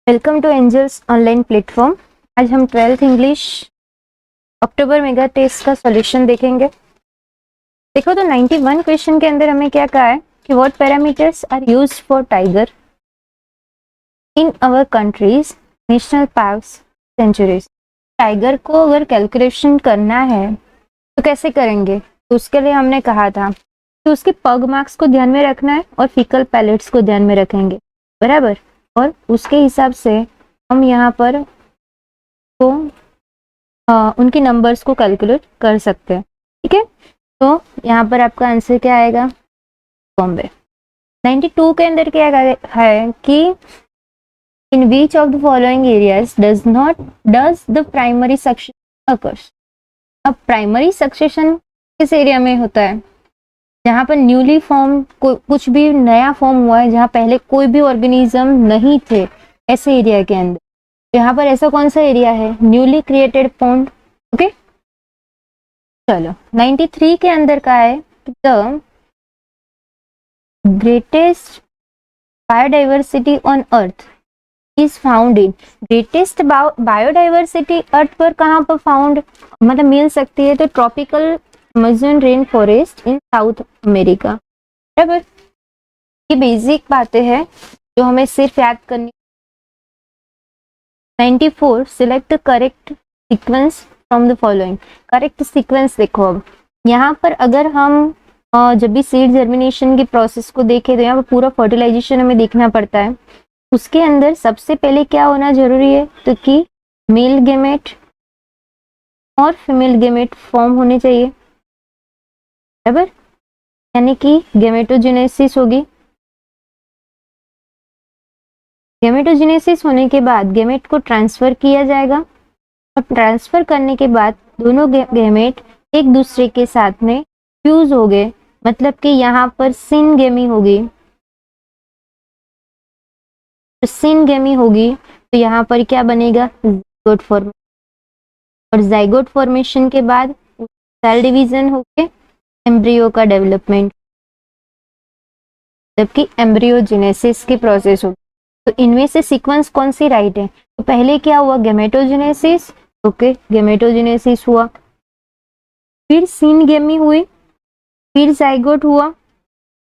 Welcome to Angels online platform. आज हम 12th English October mega test का solution देखेंगे। देखो तो 91 क्वेश्चन के अंदर हमें क्या कहा है कि what parameters are used for tiger in our countries national parks sanctuaries. Tiger को अगर कैलकुलेशन करना है तो कैसे करेंगे, तो उसके लिए हमने कहा था कि उसके पग मार्क्स को ध्यान में रखना है और फीकल पैलेट्स को ध्यान में रखेंगे, बराबर। और उसके हिसाब से हम यहाँ पर तो उनकी नंबर्स को कैलकुलेट कर सकते हैं, ठीक है। तो यहाँ पर आपका आंसर क्या आएगा, बॉम्बे। 92 के अंदर क्या है कि in which of the following areas does the primary succession occurs. अब प्राइमरी सक्सेशन किस एरिया में होता है, जहाँ पर न्यूली फॉर्म कुछ भी नया फॉर्म हुआ है, जहाँ पहले कोई भी ऑर्गेनिज्म नहीं थे, ऐसे एरिया के अंदर। यहाँ पर ऐसा कौन सा एरिया है, न्यूली क्रिएटेड पॉन्ड, ओके। चलो 93 के अंदर का है the greatest biodiversity on earth is found in. Greatest biodiversity earth पर कहाँ पर फाउंड मतलब मिल सकती है, तो tropical Amazon rain forest in South America, बराबर। ये बेसिक बातें हैं जो हमें सिर्फ याद करनी। 94 select the correct sequence from the following. Correct sequence देखो, अब यहाँ पर अगर हम जब भी सीड जर्मिनेशन की प्रोसेस को देखें तो यहाँ पर पूरा फर्टिलाइजेशन हमें देखना पड़ता है। उसके अंदर सबसे पहले क्या होना जरूरी है, तो कि मेल गेमेट और फीमेल गेमेट फॉर्म होने चाहिए, बराबर। यानी कि गेमेटोजेनेसिस होगी। गेमेटोजेनेसिस होने के बाद गेमेट को ट्रांसफर किया जाएगा और ट्रांसफर करने के बाद दोनों गेमेट एक दूसरे के साथ में फ्यूज हो गए, मतलब कि यहाँ पर सिनगेमी होगी। तो सिनगेमी होगी तो यहाँ पर क्या बनेगा, ज़ाइगोट फॉर्मेशन। और ज़ाइगोट फॉर्मेशन के बाद सेल डिवीजन होके एम्ब्रियो का डेवलपमेंट, जबकि एम्ब्रियोजेनेसिस की प्रोसेस होगी। तो इनमें से सीक्वेंस कौन सी राइट है, तो पहले क्या हुआ, गेमेटोजेनेसिस, ओके, गेमेटोजेनेसिस हुआ, फिर सिनगेमी हुई, फिर ज़ाइगोट हुआ,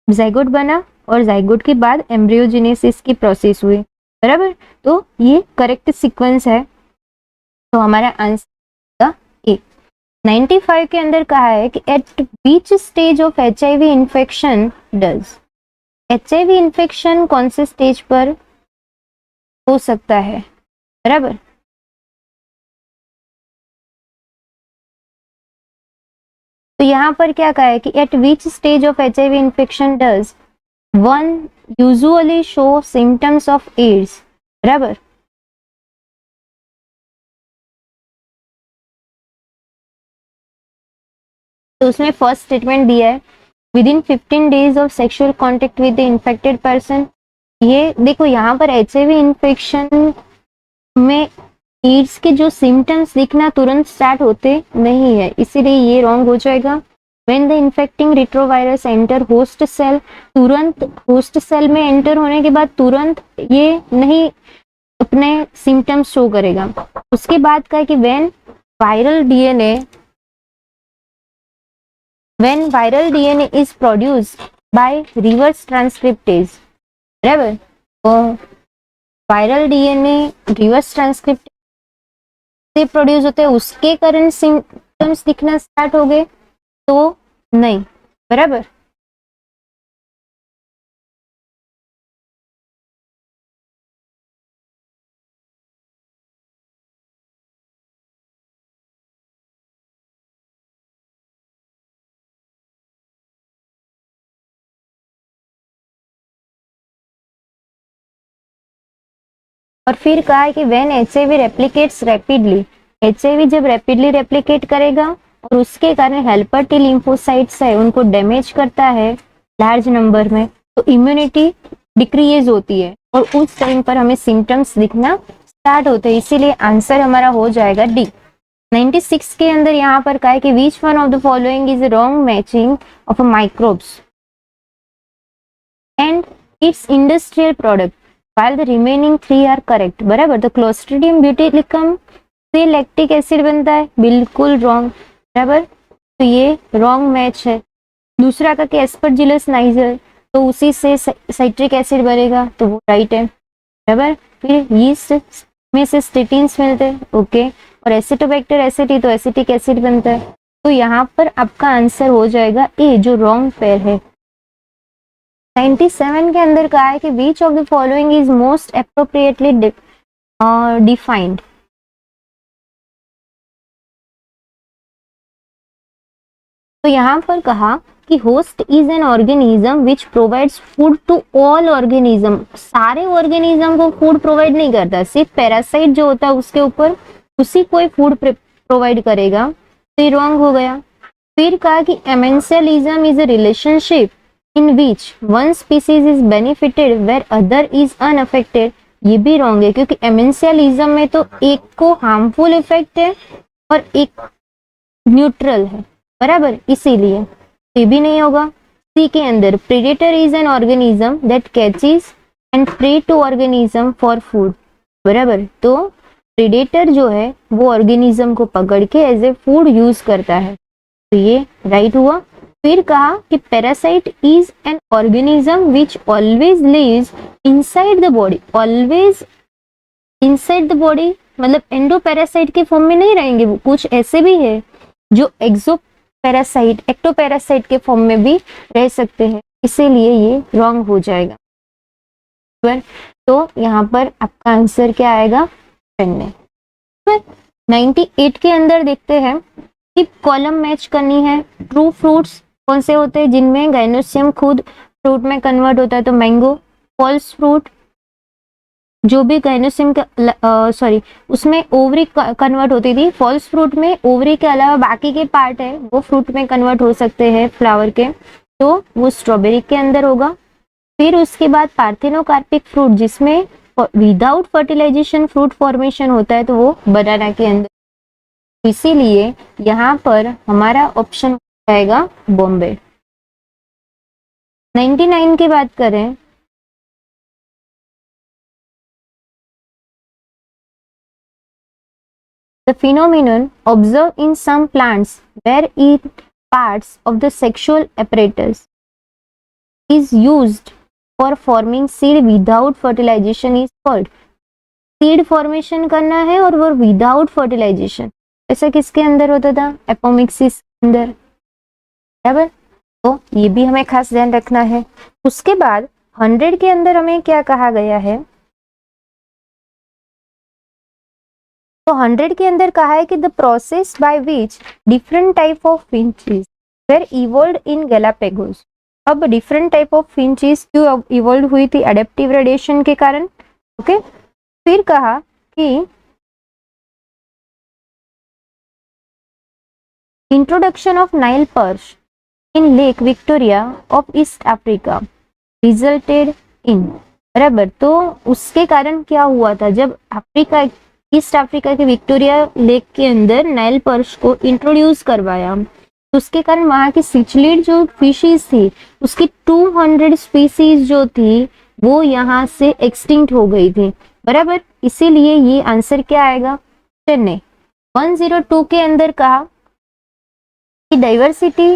ज़ाइगोट बना और ज़ाइगोट के बाद एम्ब्रियोजेनेसिस की प्रोसेस हुई, बराबर। तो ये करेक्ट सीक्वेंस है, तो हमारा आंसर ए। 95 के अंदर कहा है कि at which stage of HIV infection does. HIV infection कौन से स्टेज पर हो सकता है, बराबर। तो यहाँ पर क्या कहा है कि at which stage of HIV infection does one usually show symptoms of AIDS, बराबर। तो उसमें फर्स्ट स्टेटमेंट दिया है within 15 days of sexual contact with the infected person. ये देखो यहाँ पर HIV इन्फेक्शन में एड्स के जो सिम्टम्स दिखना तुरंत स्टार्ट होते नहीं है, इसीलिए ये रॉन्ग हो जाएगा। When the infecting retrovirus enter host cell, तुरंत होस्ट सेल में एंटर होने के बाद तुरंत ये नहीं अपने सिम्टम्स शो करेगा। उसके बाद का है कि when viral DNA is produced by reverse transcriptase, बराबर। तो वायरल DNA रिवर्स ट्रांसक्रिप्ट से प्रोड्यूस होते हैं, उसके कारण सिम्टम्स दिखना स्टार्ट हो गए तो नहीं, बराबर। और फिर कहा है कि when HIV replicates rapidly, HIV जब रैपिडली रेप्लिकेट करेगा और उसके कारण हेल्पर टी लिम्फोसाइट्स है उनको डैमेज करता है लार्ज नंबर में, तो इम्यूनिटी डिक्रीज होती है और उस टाइम पर हमें सिम्टम्स दिखना स्टार्ट होते हैं, इसीलिए आंसर हमारा हो जाएगा डी। 96 के अंदर यहाँ पर कहा है कि which one of the following is wrong matching of microbes and it's industrial product. while the remaining 3 are correct. बराबर, तो क्लोस्ट्रीडियम ब्यूटीलिकम से लैक्टिक एसिड बनता है, बिल्कुल रॉन्ग। बराबर, तो ये रॉन्ग मैच है। दूसरा का कि एस्परजिलस नाइजर, तो उसी से साइट्रिक एसिड बनेगा, तो वो राइट है। बराबर, फिर यीस्ट में से स्टेटिन्स मिलते हैं, ओके, और एसिटोबैक्टर एसिटी, तो एसिटिक एसिड बनता है। तो यहाँ पर आपका आंसर हो जाएगा ए, जो रॉन्ग पेयर है। 97 के अंदर कहा है कि which of the following is most appropriately defined. तो यहाँ पर कहा कि host is an organism which provides food to all organism. सारे ऑर्गेनिज्म को फूड प्रोवाइड नहीं करता, सिर्फ पैरासाइट जो होता है उसके ऊपर उसी कोई फूड प्रोवाइड करेगा, तो ये रॉन्ग हो गया। फिर कहा कि amensalism is a relationship in which one species is benefited where other is unaffected, ये भी रॉन्ग है, क्योंकि एमेंशियलिज्म में तो एक को हार्मफुल इफेक्ट है और एक न्यूट्रल है। बराबर, इसीलिए ये भी नहीं होगा। सी के अंदर predator is an organism that catches and prey to organism for food. बराबर, तो प्रेडेटर जो है वो ऑर्गेनिज्म को पकड़ के एज ए फूड यूज करता है, तो ये राइट हुआ। फिर कहा कि parasite is an organism which always lives inside the body. Always inside the body मतलब एंडो पैरासाइट के फॉर्म में नहीं रहेंगे, वो कुछ ऐसे भी है जो एक्सो पैरासाइट, एक्टोपैरासाइट के फॉर्म में भी रह सकते हैं, इसीलिए ये रॉन्ग हो जाएगा। तो यहाँ पर आपका आंसर क्या आएगा, 10 में। 98 के अंदर देखते हैं कि कॉलम मैच करनी है। ट्रू फ्रूट्स कौन से होते हैं जिनमें गाइनोसियम खुद फ्रूट में कन्वर्ट होता है, तो मैंगो। फॉल्स फ्रूट जो भी गाइनोसियम का उसमें ओवरी कन्वर्ट होती थी, फॉल्स फ्रूट में ओवरी के अलावा बाकी के पार्ट है वो फ्रूट में कन्वर्ट हो सकते हैं फ्लावर के, तो वो स्ट्रॉबेरी के अंदर होगा। फिर उसके बाद पार्थेनोकार्पिक फ्रूट जिसमें विदाउट फर्टिलाइजेशन फ्रूट फॉर्मेशन होता है, तो वो बनाना के अंदर। इसीलिए यहाँ पर हमारा ऑप्शन आएगा बॉम्बे। 99 की बात करें, the phenomenon observed in some plants where it parts of the sexual apparatus is used for forming seed without fertilization is called। Seed formation करना है और वो विदाउट फर्टिलाइजेशन, ऐसा किसके अंदर होता था, एपोमिक्सिस के अंदर। बराबर, तो ये भी हमें खास ध्यान रखना है। उसके बाद 100 के अंदर हमें क्या कहा गया है, तो 100 के अंदर कहा है कि the process by which different type of finches were evolved in Galapagos. अब डिफरेंट टाइप ऑफ फिंचेस क्यों इवॉल्व हुई थी, एडेप्टिव रेडिएशन के कारण, ओके। फिर कहा कि introduction of Nile perch in lake Victoria of east Africa resulted in. बराबर, तो उसके कारण क्या हुआ था, जब अफ्रीका ईस्ट अफ्रीका के विक्टोरिया लेक के अंदर नाइल पर्च को इंट्रोड्यूस करवाया, तो उसके कारण वहां की सिचलिड जो फिशेस थी उसकी 200 स्पीसीज जो थी वो यहाँ से एक्सटिंक्ट हो गई थी। बराबर, इसीलिए ये आंसर क्या आएगा, चेन्नई। 102 के अंदर कहा कि diversity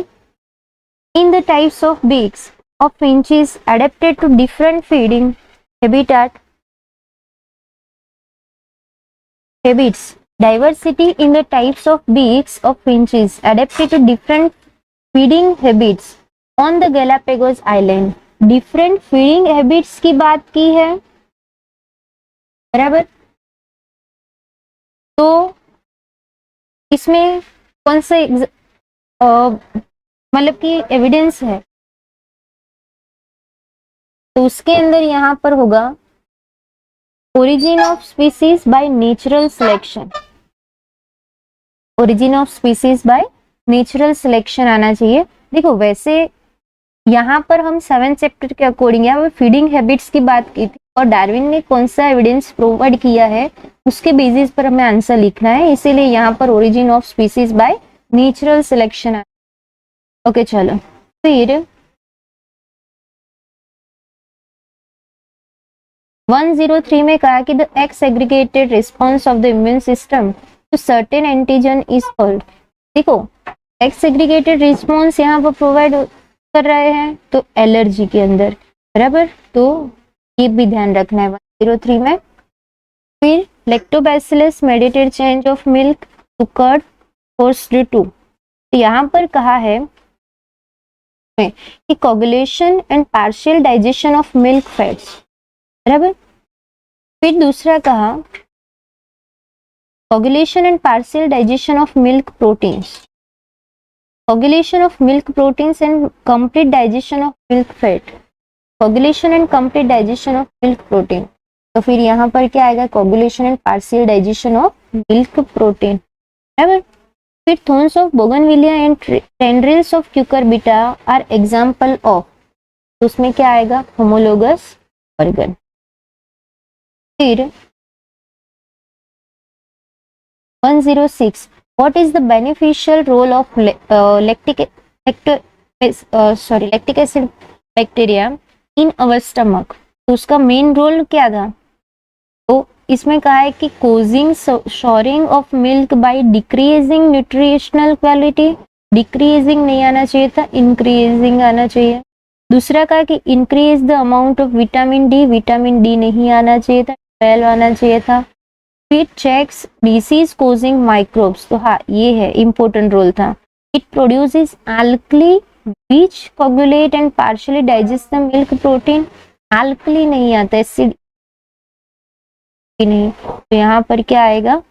in the types of beaks of finches adapted to different feeding habits। Diversity in the types of beaks of finches adapted to different feeding habits on the Galapagos Island। Different feeding habits की बात की है, बराबर। तो इसमें कौन से मतलब कि एविडेंस है, तो उसके अंदर यहाँ पर होगा origin of species by natural selection. Origin of species by natural selection आना चाहिए। देखो वैसे यहाँ पर हम 7 चैप्टर के अकॉर्डिंग यहाँ पर फीडिंग हैबिट्स की बात की थी और डार्विन ने कौन सा एविडेंस प्रोवाइड किया है उसके बेसिस पर हमें आंसर लिखना है, इसीलिए यहाँ पर origin of species by natural selection. Okay चलो, फिर 103 में कहा कि the exaggerated response of the immune system to certain antigen is called. देखो एक्स एग्रीगेटेड रिस्पॉन्स यहाँ पर प्रोवाइड कर रहे हैं तो एलर्जी के अंदर, बराबर, तो ये भी ध्यान रखना है 103 में। फिर lactobacillus mediated change of milk to curd forced to, यहाँ पर कहा है कि coagulation and partial digestion of milk fats, बराबर। फिर दूसरा कहा coagulation and partial digestion of milk proteins, coagulation of milk proteins and complete digestion of milk fat, coagulation and complete digestion of milk protein. तो फिर यहाँ पर क्या आएगा, coagulation and partial digestion of milk protein, बराबर। फिर thorns of bougainvillea and tendrils of cucurbita are example of, तो उसमें क्या आएगा, होमोलोगस ऑर्गन। फिर 106 what is the beneficial role of lactic acid bacteria in our stomach, तो उसका main role क्या था, तो इसमें कहा है कि causing souring of milk by decreasing nutritional quality, decreasing नहीं आना चाहिए था, इंक्रीजिंग आना चाहिए। दूसरा कहा कि increase the amount of vitamin D, vitamin D नहीं आना चाहिए था, 12 आना चाहिए था। फिर चेक्स डिसीज कोजिंग माइक्रोब्स, तो हाँ ये है इंपॉर्टेंट रोल था। It produces alkali which coagulate and partially digest the milk protein, alkali नहीं आता, एसिड नहीं, तो यहाँ पर क्या आएगा,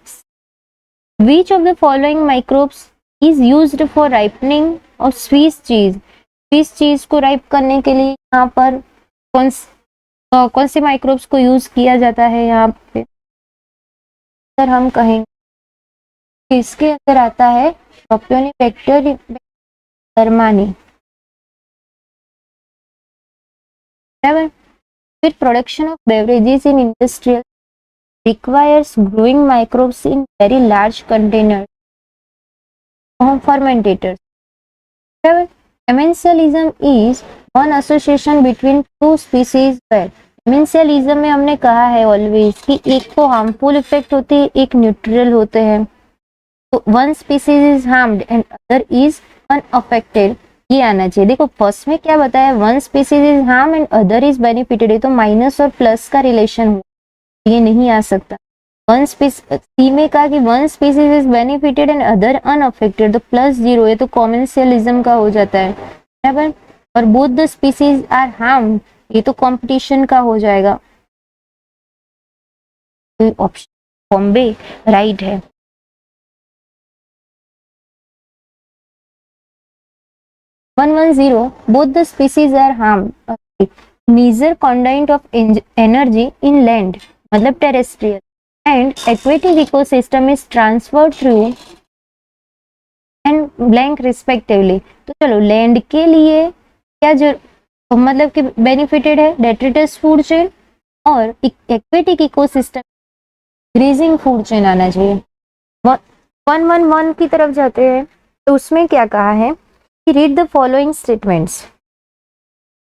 which of the following microbes is used for ripening of Swiss cheese, Swiss cheese को राइप करने के लिए यहाँ पर कौन से माइक्रोब्स को यूज किया जाता है, यहाँ पे सर हम कहेंगे इसके अंदर आता है प्रोपियोनिबैक्टर जर्मानी, बराबर। फिर production of beverages in industrial requires growing microbes in very large containers, fermentators, barabar। Commensalism is one association between two species where, commensalism में हमने कहा है ऑलवेज कि एक तो हार्मफुल इफेक्ट होती है, एक न्यूट्रल होते हैं, तो one species is harmed and other is unaffected, ये आना चाहिए। देखो फर्स्ट में क्या बताया, one species is harm and other is benefited, तो माइनस और प्लस का रिलेशन हो, ये नहीं आ सकता। वन सी में कहा कि one species is benefited and other unaffected, तो प्लस 0 है तो कॉमेंशियलिज्म का हो जाता है, बराबर। और both the species are harm, ये तो कंपटीशन का हो जाएगा, तो ऑप्शन बॉम्बे राइट है। Both the species are harm, neither content of energy in land, मतलब terrestrial and aquatic ecosystem is transferred through and blank respectively, तो चलो लैंड के लिए क्या जो मतलब कि बेनिफिटेड है, डेट्रिटस फूड चेन, और aquatic ecosystem grazing food chain आना चाहिए। 111 की तरफ जाते हैं, तो उसमें क्या कहा है कि रीड द फॉलोइंग स्टेटमेंट्स,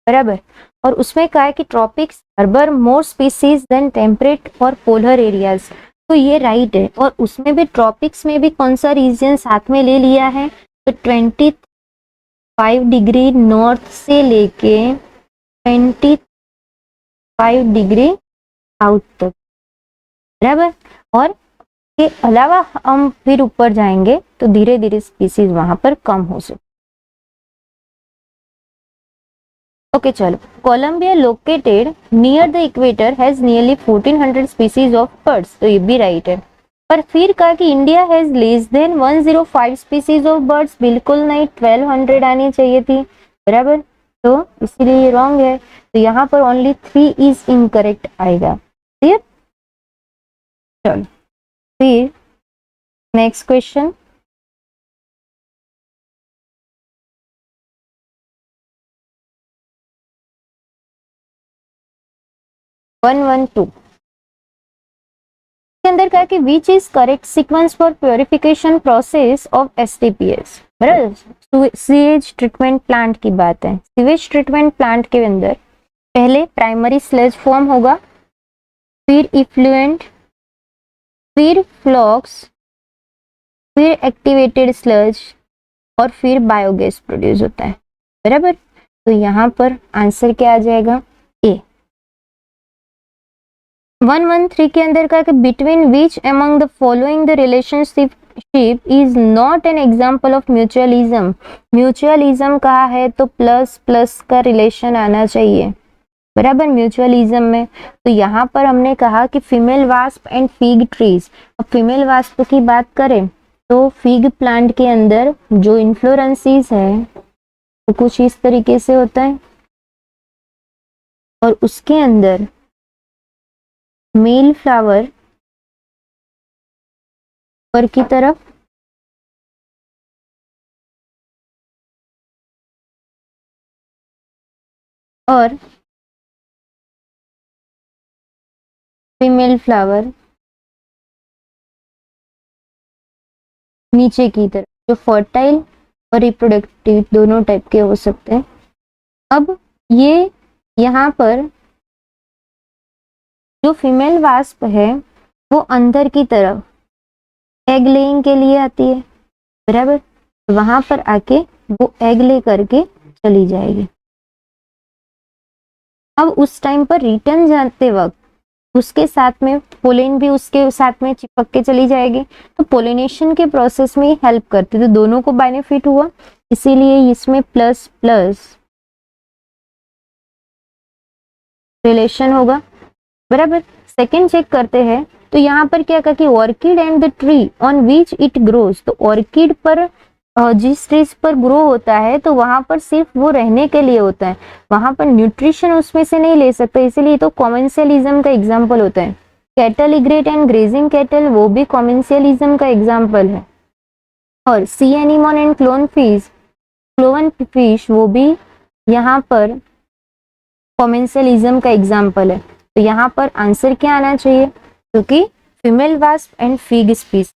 बराबर। और उसमें कहा है कि tropics harbour more species than temperate और पोलर एरियाज, तो ये राइट है। और उसमें भी ट्रॉपिक्स में भी कौन सा रीजन साथ में ले लिया है, तो 25 डिग्री नॉर्थ से लेके 25 डिग्री साउथ तक, बराबर। और के अलावा हम फिर ऊपर जाएंगे तो धीरे धीरे स्पीसीज वहां पर कम हो सकते। ओके चलो, Colombia located near the equator has nearly 1400 species of birds, तो ये भी राइट है। पर फिर कहा कि India has less than 105 species of birds, बिल्कुल नहीं, 1200 आनी चाहिए थी, बराबर, तो इसीलिए ये रॉन्ग है। तो यहाँ पर ओनली 3 इज इनकरेक्ट आएगा, क्लियर। चलो फिर नेक्स्ट क्वेश्चन, के अंदर कहा कि which is correct sequence for purification process of STPs, बराबर। सीवेज ट्रीटमेंट प्लांट की बात है, सीवेज ट्रीटमेंट प्लांट के अंदर पहले प्राइमरी स्लेज फॉर्म होगा, फिर इफ्लुएंट, फिर फ्लॉक्स, फिर एक्टिवेटेड स्लज और फिर बायोगैस प्रोड्यूस होता है, बराबर। तो यहाँ पर आंसर क्या आ जाएगा, ए। 113 के अंदर का between which among the following the relationship is not an example of mutualism. Mutualism कहा है तो प्लस प्लस का रिलेशन आना चाहिए, बराबर, म्यूचुअलिज्म में। तो यहाँ पर हमने कहा कि female wasp and fig trees. अब फीमेल वास्प की बात करें तो फिग प्लांट के अंदर जो इन्फ्लोरेंसेस है वो कुछ इस तरीके से होता है, और उसके अंदर मेल फ्लावर ऊपर की तरफ और फीमेल फ्लावर नीचे की तरफ, जो फर्टाइल और रिप्रोडक्टिव दोनों टाइप के हो सकते हैं। अब ये यहाँ पर जो फीमेल वास्प है वो अंदर की तरफ एग लेइंग के लिए आती है, बराबर। वहां पर आके वो एग ले करके चली जाएगी। अब उस टाइम पर रिटर्न जाते वक्त उसके साथ में पोलेन भी उसके साथ में चिपक के चली जाएगी, तो पोलिनेशन के प्रोसेस में हेल्प करती, तो दोनों को बेनिफिट हुआ, इसीलिए इसमें प्लस प्लस रिलेशन होगा, बराबर। सेकंड चेक करते हैं, तो यहाँ पर क्या कहा कि orchid and the tree on which it grows. तो ऑर्किड पर जिस ट्रीज पर ग्रो होता है तो वहां पर सिर्फ वो रहने के लिए होता है, वहां पर न्यूट्रिशन उसमें से नहीं ले सकते, इसीलिए तो कॉमेंशियलिज्म का एग्जाम्पल होता है। Cattle egret and grazing cattle वो भी कॉमेंशियलिज्म का एग्जाम्पल है। और सी एनिमोन एंड क्लोवन फिश वो भी यहाँ पर कॉमेंशियलिज्म का एग्जाम्पल है। तो यहाँ पर आंसर क्या आना चाहिए, क्योंकि female wasp and fig species,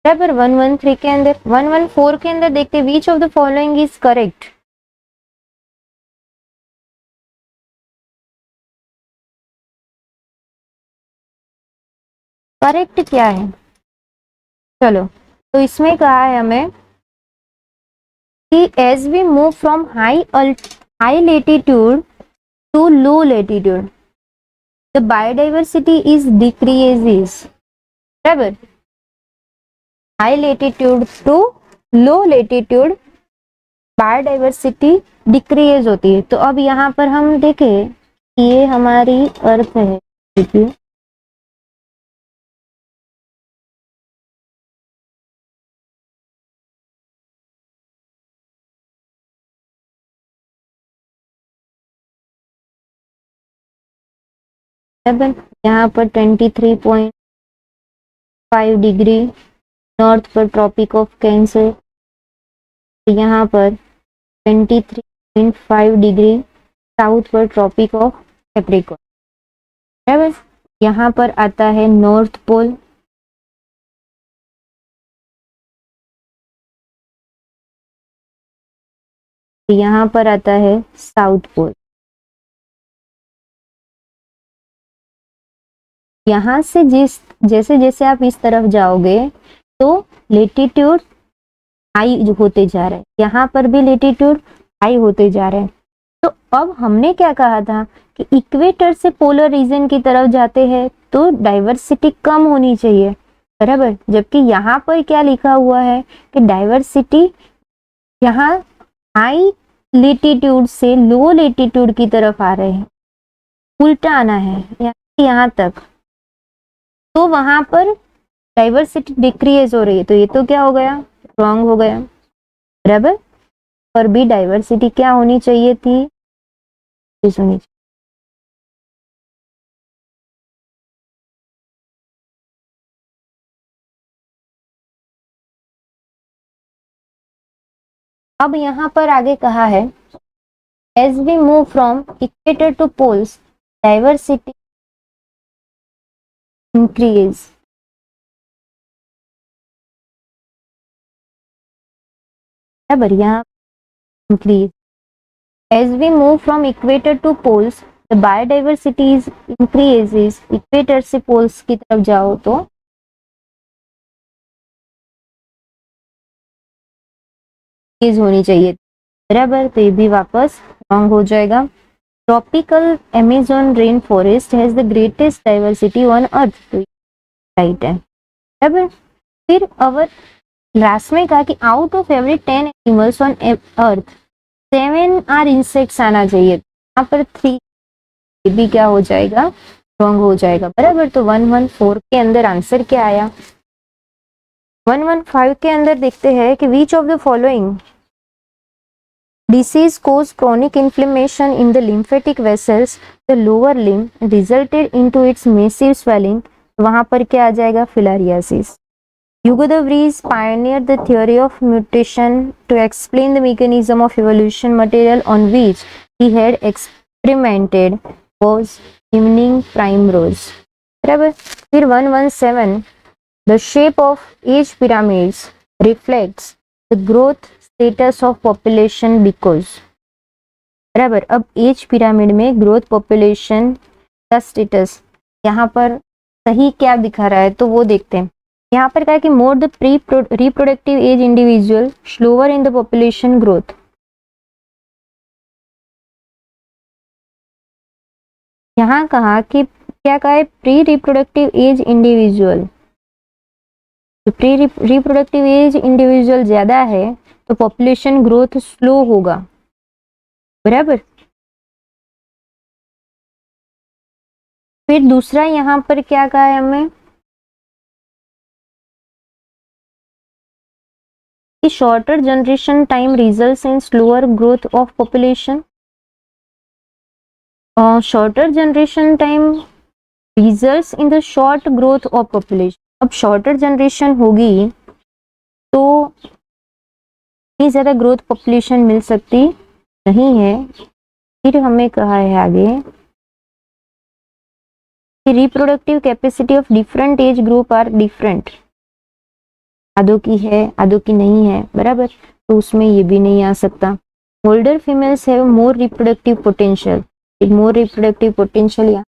बराबर। 113 के अंदर 114 के अंदर देखते which of the following is correct. Correct क्या है, चलो, तो इसमें कहा है हमें कि as we move from high latitude to low latitude the biodiversity is decreases, बराबर। High latitude to low latitude biodiversity decrease होती है। तो अब यहाँ पर हम देखें कि ये हमारी अर्थ है, देखिए यहाँ पर 23.5 डिग्री नॉर्थ पर ट्रॉपिक ऑफ कैंसर, यहाँ पर 23.5 डिग्री साउथ पर ट्रॉपिक ऑफ कैप्रिकॉर्न, बराबर। यहाँ पर आता है नॉर्थ पोल, यहाँ पर आता है साउथ पोल। यहाँ से जैसे जैसे आप इस तरफ जाओगे तो लेटीट्यूड हाई होते जा रहे हैं, यहाँ पर भी लेटीट्यूड हाई होते जा रहे हैं। तो अब हमने क्या कहा था कि इक्वेटर से पोलर रीजन की तरफ जाते हैं तो डाइवर्सिटी कम होनी चाहिए, बराबर। जबकि यहाँ पर क्या लिखा हुआ है कि डाइवर्सिटी यहाँ हाई लेटीट्यूड से लो लेटीट्यूड की तरफ आ रहे हैं, उल्टा आना है यहाँ तक, तो वहां पर डाइवर्सिटी डिक्रीज हो रही है, तो ये तो क्या हो गया, रॉन्ग हो गया, बराबर। और भी डाइवर्सिटी क्या होनी चाहिए थी, होनी चाहिए। अब यहाँ पर आगे कहा है as we move from equator to poles diversity increase, बराबर, यहाँ increase. As we move from equator to poles the biodiversity increases, equator से पोल्स की तरफ जाओ तो चीज होनी चाहिए, बराबर, तो ये भी वापस रॉन्ग हो जाएगा। Tropical Amazon rain forest has the greatest diversity on earth, तो राइट है, बराबर। फिर अवर लास्ट में कहा कि out of every 10 animals on earth 7 are insects आना चाहिए, यहाँ पर 3, ये भी क्या हो जाएगा, रॉन्ग हो जाएगा, बराबर। तो 114 के अंदर आंसर क्या आया। 115 के अंदर देखते हैं कि which of the following disease caused chronic inflammation in the lymphatic vessels, the lower limb, resulted into its massive swelling, वहां पर क्या आ जाएगा, filariasis. Hugo de Vries pioneered the theory of mutation to explain the mechanism of evolution. Material on which he had experimented was evening primrose, बराबर। फिर 117, the shape of age pyramids reflects the growth status of population because, बराबर। अब age pyramid में growth population का status यहाँ पर सही क्या दिखा रहा है, तो वो देखते हैं। यहाँ पर कहा है कि more the pre reproductive age individual slower in the population growth, यहाँ कहा कि क्या कहा है, प्री रिप्रोडक्टिव एज इंडिविजुअल, तो प्री रिप्रोडक्टिव एज इंडिविजुअल ज्यादा है तो पॉपुलेशन ग्रोथ स्लो होगा, बराबर। फिर दूसरा यहाँ पर क्या कहा है हमें कि shorter generation time results in slower growth of population, shorter generation time results in the short growth of population. अब शॉर्टर जनरेशन होगी तो इतनी ज्यादा ग्रोथ पॉपुलेशन मिल सकती नहीं है। फिर हमें कहा है आगे कि reproductive capacity of different age group are different, आधों की है आधों की नहीं है, बराबर, तो उसमें ये भी नहीं आ सकता। Older females have more reproductive potential, more reproductive potential यहाँ,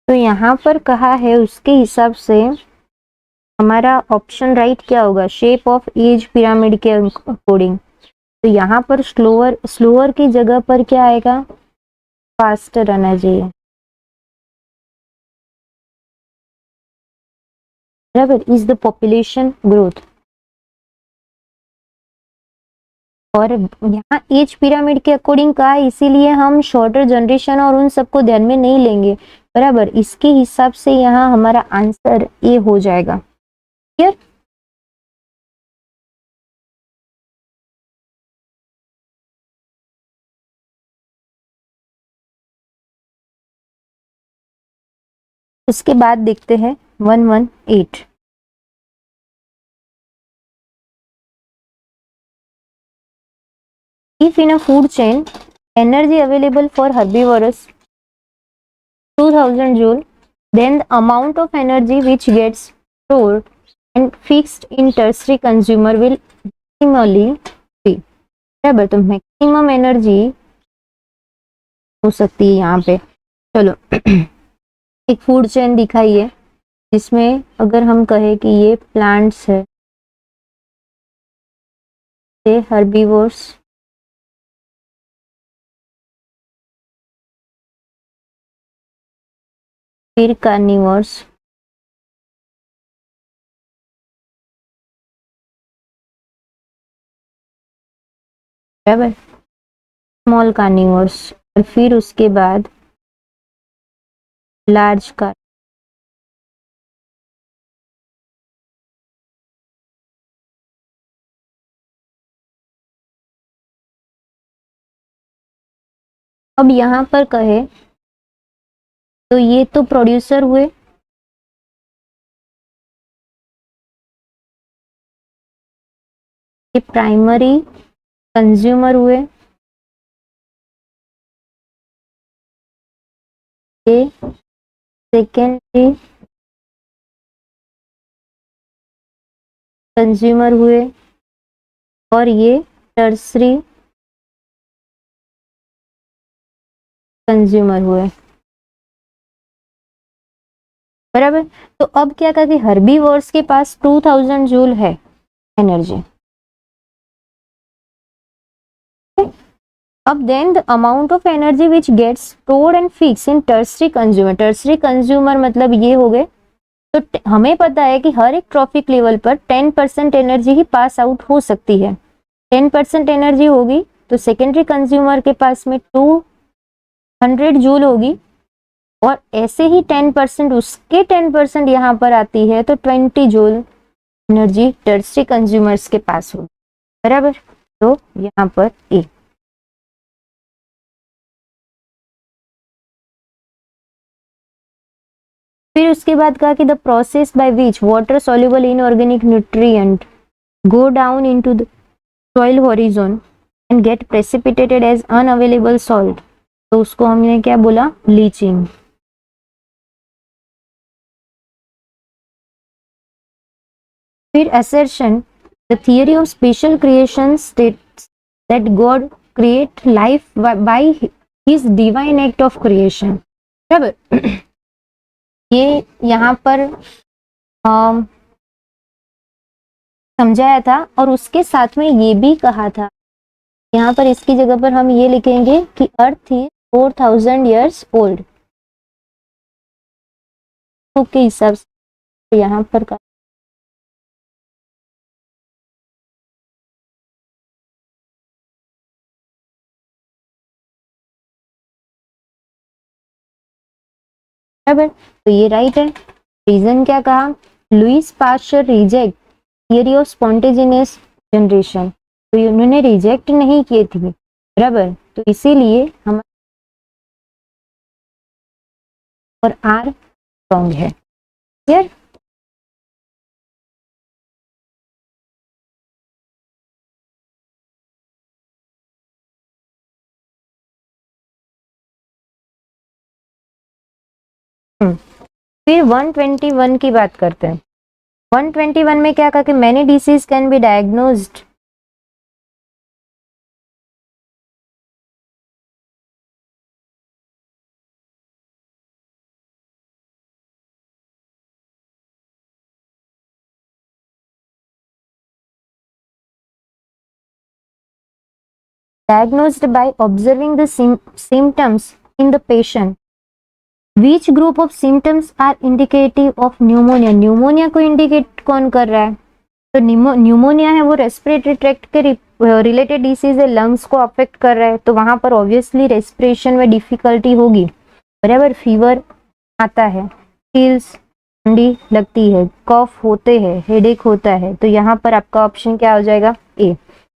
तो यहाँ पर कहा है उसके हिसाब से हमारा ऑप्शन राइट क्या होगा, शेप ऑफ एज पिरामिड के अकॉर्डिंग। तो यहाँ पर स्लोअर की जगह पर क्या आएगा, फास्टर आना चाहिए, बराबर, इज द पॉपुलेशन ग्रोथ। और यहाँ एज पिरामिड के अकॉर्डिंग कहा है, इसीलिए हम शॉर्टर जनरेशन और उन सबको ध्यान में नहीं लेंगे, बराबर। इसके हिसाब से यहाँ हमारा आंसर ए हो जाएगा, क्लियर। उसके बाद देखते हैं 118, if in a food chain energy available for herbivores 2000 joule, then the amount of energy which gets stored and fixed in tertiary consumer will maximally be, बराबर। तो मैक्सिमम एनर्जी हो सकती है यहाँ पे। चलो एक फूड चेन दिखाई है जिसमें अगर हम कहें कि ये प्लांट्स है, ये हर्बीवोर्स, फिर कार्निवोर्स, बराबर, स्मॉल कार्निवोर्स, और फिर उसके बाद लार्ज कार्निवोर्स। अब यहाँ पर कहे तो ये तो प्रोड्यूसर हुए, ये प्राइमरी कंज्यूमर हुए, ये सेकेंडरी कंज्यूमर हुए और ये टर्सरी कंज्यूमर हुए। बराबर। तो अब क्या कहा कि हर्बीवोर्स के पास 2000 जूल है एनर्जी। अब then the amount of energy which gets stored and fix in tertiary consumer. Tertiary consumer मतलब ये हो गए, तो हमें पता है कि हर एक ट्रॉफिक लेवल पर 10% एनर्जी ही पास आउट हो सकती है। 10% एनर्जी होगी तो सेकेंडरी कंज्यूमर के पास में 200 जूल होगी, और ऐसे ही 10% उसके 10% यहाँ पर आती है तो 20 जूल एनर्जी टर्सरी कंज्यूमर्स के पास होगी। बराबर। तो यहाँ पर ए। फिर उसके बाद कहा कि the process by which water soluble inorganic nutrient go down into the soil horizon and get precipitated as unavailable salt, तो उसको हमने क्या बोला, लीचिंग। फिर assertion, the theory of special creation states that God create life by his divine act of creation। बराबर। ये यहाँ पर समझाया था, और उसके साथ में ये भी कहा था, यहाँ पर इसकी जगह पर हम ये लिखेंगे कि अर्थ इज 4000 years ओल्ड के हिसाब से यहाँ पर का बराबर। तो ये राइट है। रीजन क्या कहा, Louis Pasteur reject theory of spontaneous generation, तो उन्होंने रिजेक्ट नहीं किए थी। बराबर। तो इसीलिए हम और आर रॉन्ग है। क्लियर। फिर 121 की बात करते हैं। 121 में क्या कहा कि many disease can be diagnosed by observing the symptoms in the patient। Which group of symptoms are indicative of pneumonia? Pneumonia को इंडिकेट कौन कर रहा है, तो न्यूमोनिया है वो रेस्पिरेटरी ट्रैक्ट के रिलेटेड डिसीज है, लंग्स को अफेक्ट कर रहा है, तो वहां पर ऑब्वियसली रेस्पिरेशन में डिफिकल्टी होगी। बराबर। फीवर आता है, चिल्स ठंडी लगती है, कफ होते हैं, हेडेक होता है, तो यहाँ पर आपका ऑप्शन क्या हो जाएगा, ए।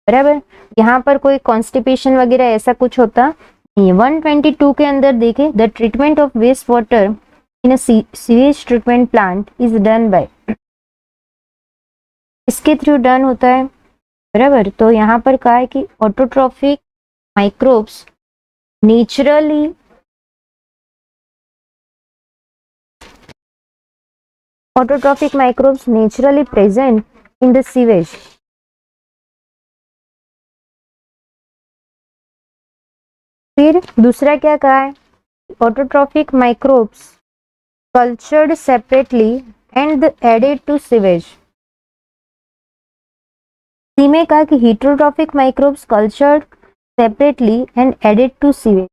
बराबर। यहाँ पर कोई कॉन्स्टिपेशन वगैरह ऐसा कुछ होता 122 के अंदर देखें, the treatment of waste water in sewage treatment plant is done by, इसके थ्रू डन होता है। बराबर। तो यहाँ पर कहा है कि autotrophic microbes naturally present in the sewage. फिर दूसरा क्या कहा है, autotrophic microbes cultured separately and added to sewage. C में कहा कि heterotrophic microbes cultured separately and added to sewage,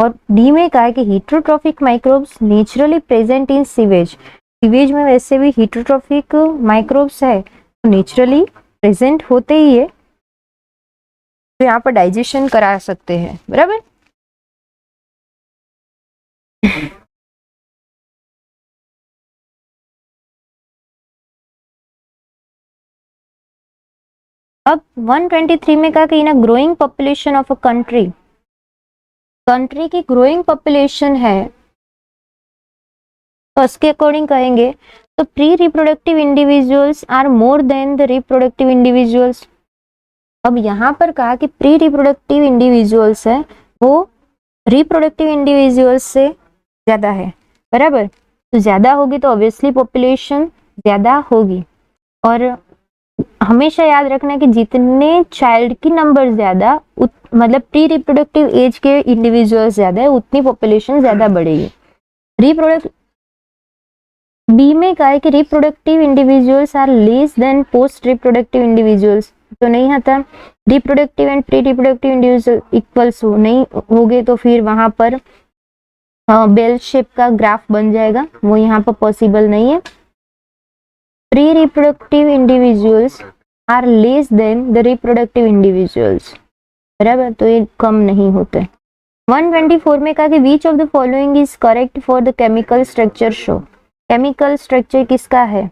और डी में कहा कि हेटेरोट्रॉफिक माइक्रोब्स नेचुरली प्रेजेंट इन सीवेज। सीवेज में वैसे भी हेटेरोट्रॉफिक माइक्रोब्स है तो नेचुरली प्रेजेंट होते ही है, तो यहाँ पर डाइजेशन करा सकते हैं। बराबर। अब 123 में कहा कि in a growing population of a country की ग्रोइंग पॉपुलेशन है, तो उसके अकॉर्डिंग कहेंगे तो pre reproductive individuals are more than the reproductive individuals. अब यहाँ पर कहा कि प्री रिप्रोडक्टिव इंडिविजुअल्स है वो रिप्रोडक्टिव इंडिविजुअल्स से ज्यादा है, बराबर। तो ज्यादा होगी तो ऑब्वियसली पॉपुलेशन ज्यादा होगी। और हमेशा याद रखना कि जितने चाइल्ड की नंबर ज्यादा मतलब प्री रिप्रोडक्टिव एज के इंडिविजुअल्स ज्यादा है उतनी पॉपुलेशन ज्यादा बढ़ेगी। रिप्रोडक्ट बी में कहा है कि reproductive individuals are less than post reproductive individuals, तो नहीं आता। Reproductive and pre reproductive individual equals नहीं होगे तो फिर वहां पर बेल शेप का ग्राफ बन जाएगा, वो यहाँ पर पॉसिबल नहीं है। Pre reproductive individuals are less than the reproductive individuals, बराबर, तो ये कम नहीं होते। 124 में कहा कि which of the following is correct for the chemical structure show. Chemical structure किसका है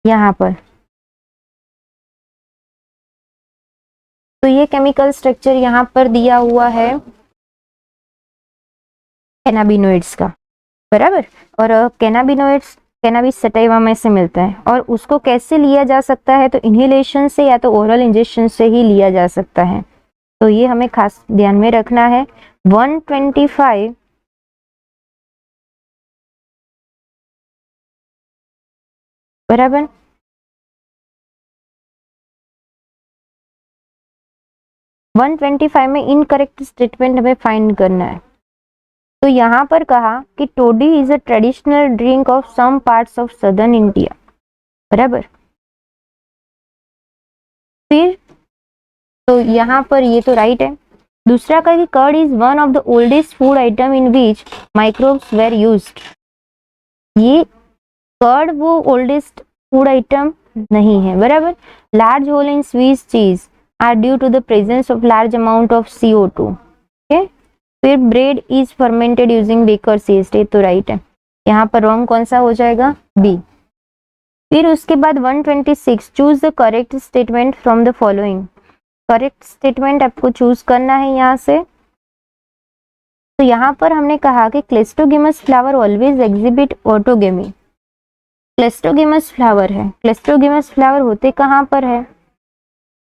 यहाँ पर, तो ये केमिकल स्ट्रक्चर यहाँ पर दिया हुआ है कैनाबिनोइड्स का, बराबर। और कैनाबिनोइड्स कैनाबिस सटाइवा में से मिलता है और उसको कैसे लिया जा सकता है, तो इनहेलेशन से या तो ओरल इंजेक्शन से ही लिया जा सकता है, तो ये हमें खास ध्यान में रखना है। 125 बराबर। वन 125 में इनकरेक्ट स्टेटमेंट हमें फाइंड करना है। तो यहाँ पर कहा कि toddy is a traditional drink of some parts of southern India, बराबर। फिर तो यहाँ पर ये तो राइट है। दूसरा कहा कि curd is one of the oldest food item in which microbes were used. ये कर्ड वो ओल्डेस्ट फूड आइटम नहीं है, बराबर। Large hole in Swiss cheese are due to the presence of large amount of CO2। फिर bread is fermented using baker's yeast, ये तो right है। यहाँ पर रॉन्ग कौन सा हो जाएगा, बी। फिर उसके बाद 126 choose the correct statement from the following. Correct statement आपको चूज करना है यहाँ से। तो यहाँ पर हमने कहा कि क्लेस्टोगेमस flower always exhibit autogamy. क्लेस्टोगेमस flower है, क्लेस्टोगेमस फ्लावर होते कहाँ पर है,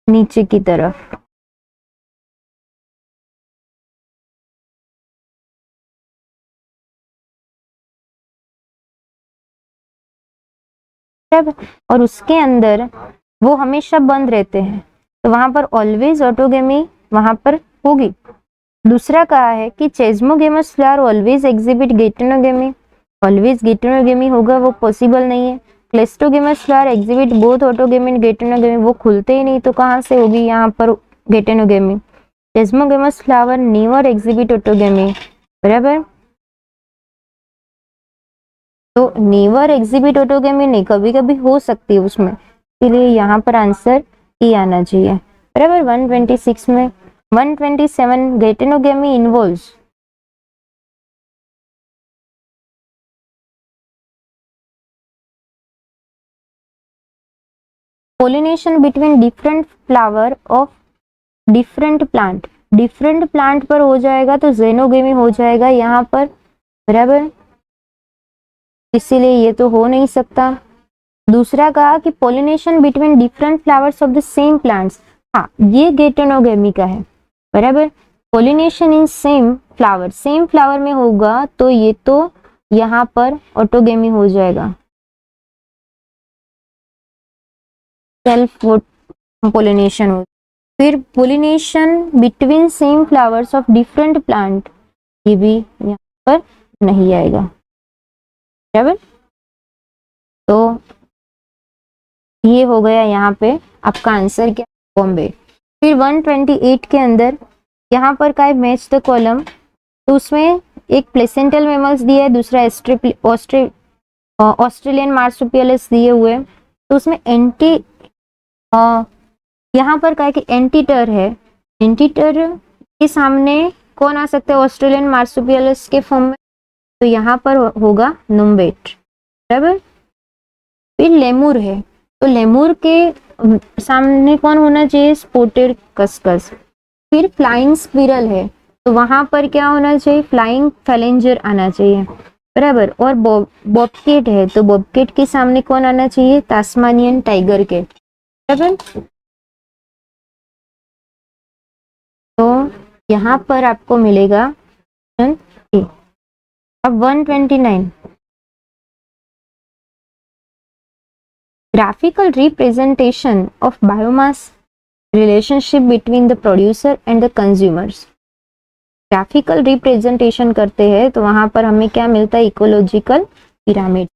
नीचे की तरफ, और उसके अंदर वो हमेशा बंद रहते हैं, तो वहां पर ऑलवेज ऑटोगेमी वहां पर होगी। दूसरा कहा है कि chasmogamous flower always exhibit geitonogamy, always geitonogamy होगा वो पॉसिबल नहीं है। Cleistogamous flower exhibit both autogamy and geitonogamy, वो खुलते ही नहीं, तो कहाँ से होगी यहाँ पर geitonogamy. Chasmogamous flower never exhibit autogamy, बराबर। तो नेवर एग्जिबिट ऑटोगेमी नहीं, कभी कभी हो सकती है उसमें, इसलिए यहाँ पर आंसर ई आना चाहिए, बराबर। 126 में 127 geitonogamy involves pollination between different flower of different plant. Different plant पर हो जाएगा तो जेनोगेमी हो जाएगा यहाँ पर, बराबर, इसीलिए ये तो हो नहीं सकता। दूसरा कहा कि pollination between different flowers of the same plants, हाँ ये गेटेनोगेमी का है, बराबर। पोलिनेशन इन सेम फ्लावर में होगा तो ये तो यहाँ पर ऑटोगेमी हो जाएगा, सेल्फ पोलिनेशन हो। फिर pollination between same flowers of different plant, ये भी यहाँ पर नहीं आएगा, बराबर। तो ये हो गया यहाँ पे आपका आंसर क्या, बॉम्बे। फिर 128 के अंदर यहाँ पर का है मैच द कॉलम, तो उसमें एक प्लेसेंटल मैमल्स दिया है, दूसरा ऑस्ट्रेलियन मार्सुपियलस दिए हुए, तो उसमें यहाँ पर का है कि एंटीटर है, एंटीटर के सामने कौन आ सकता है ऑस्ट्रेलियन मार्सुपियलस के फॉर्म में, तो यहाँ पर होगा नुम्बेट, बराबर। फिर लेमुर है, तो लेमुर के सामने कौन होना चाहिए, स्पोटेड कस्कस। फिर फ्लाइंग स्क्विरल है, तो वहां पर क्या होना चाहिए, फ्लाइंग फैलेंजर आना चाहिए, बराबर। और बॉबकेट है, तो बॉबकेट के सामने कौन आना चाहिए, तास्मानियन टाइगर के, बराबर। तो यहाँ पर आपको मिलेगा ऑप्शन ए। अब 129, graphical representation of biomass relationship between the producer and the consumers। Graphical representation करते हैं तो वहां पर हमें क्या मिलता है, इकोलॉजिकल पिरामिड।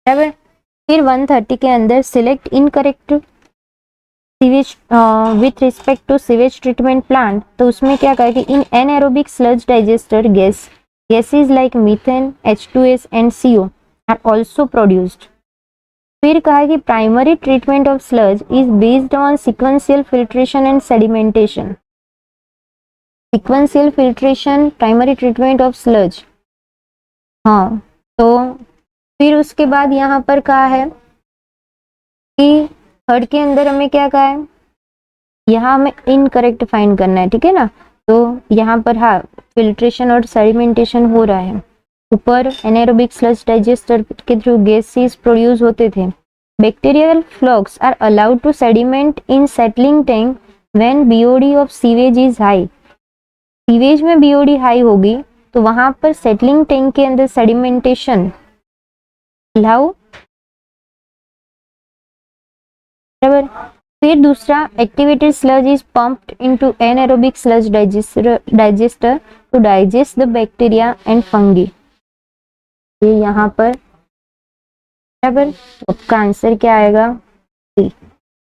बराबर। फिर 130 के अंदर select incorrect sewage with respect to sewage treatment plant, तो उसमें क्या कहा कि in anaerobic sludge digester gases like methane, H2S and CO are also produced. फिर कहा कि primary treatment of sludge is based on sequential filtration and sedimentation. Sequential filtration, primary treatment of sludge. हाँ, तो फिर उसके बाद यहाँ पर कहा है कि थर्ड के अंदर हमें क्या कहा है, यहाँ हमें इनकरेक्ट फाइंड करना है, ठीक है ना। तो यहाँ पर हाँ, फिल्ट्रेशन और सेडिमेंटेशन हो रहा है। ऊपर एनाएरोबिक स्लज डाइजेस्टर के थ्रू गैसेस प्रोड्यूस होते थे। Bacterial flocs are allowed to sediment in settling tank when BOD of sewage is high. Sewage में बीओडी हाई होगी तो वहां पर सेटलिंग टैंक के अंदर सेडिमेंटेशन अलाउ। बराबर। फिर दूसरा, activated sludge is pumped into anaerobic sludge digester to digest the bacteria and fungi. ये यहाँ पर बराबर। तो आपका आंसर क्या आएगा, सी,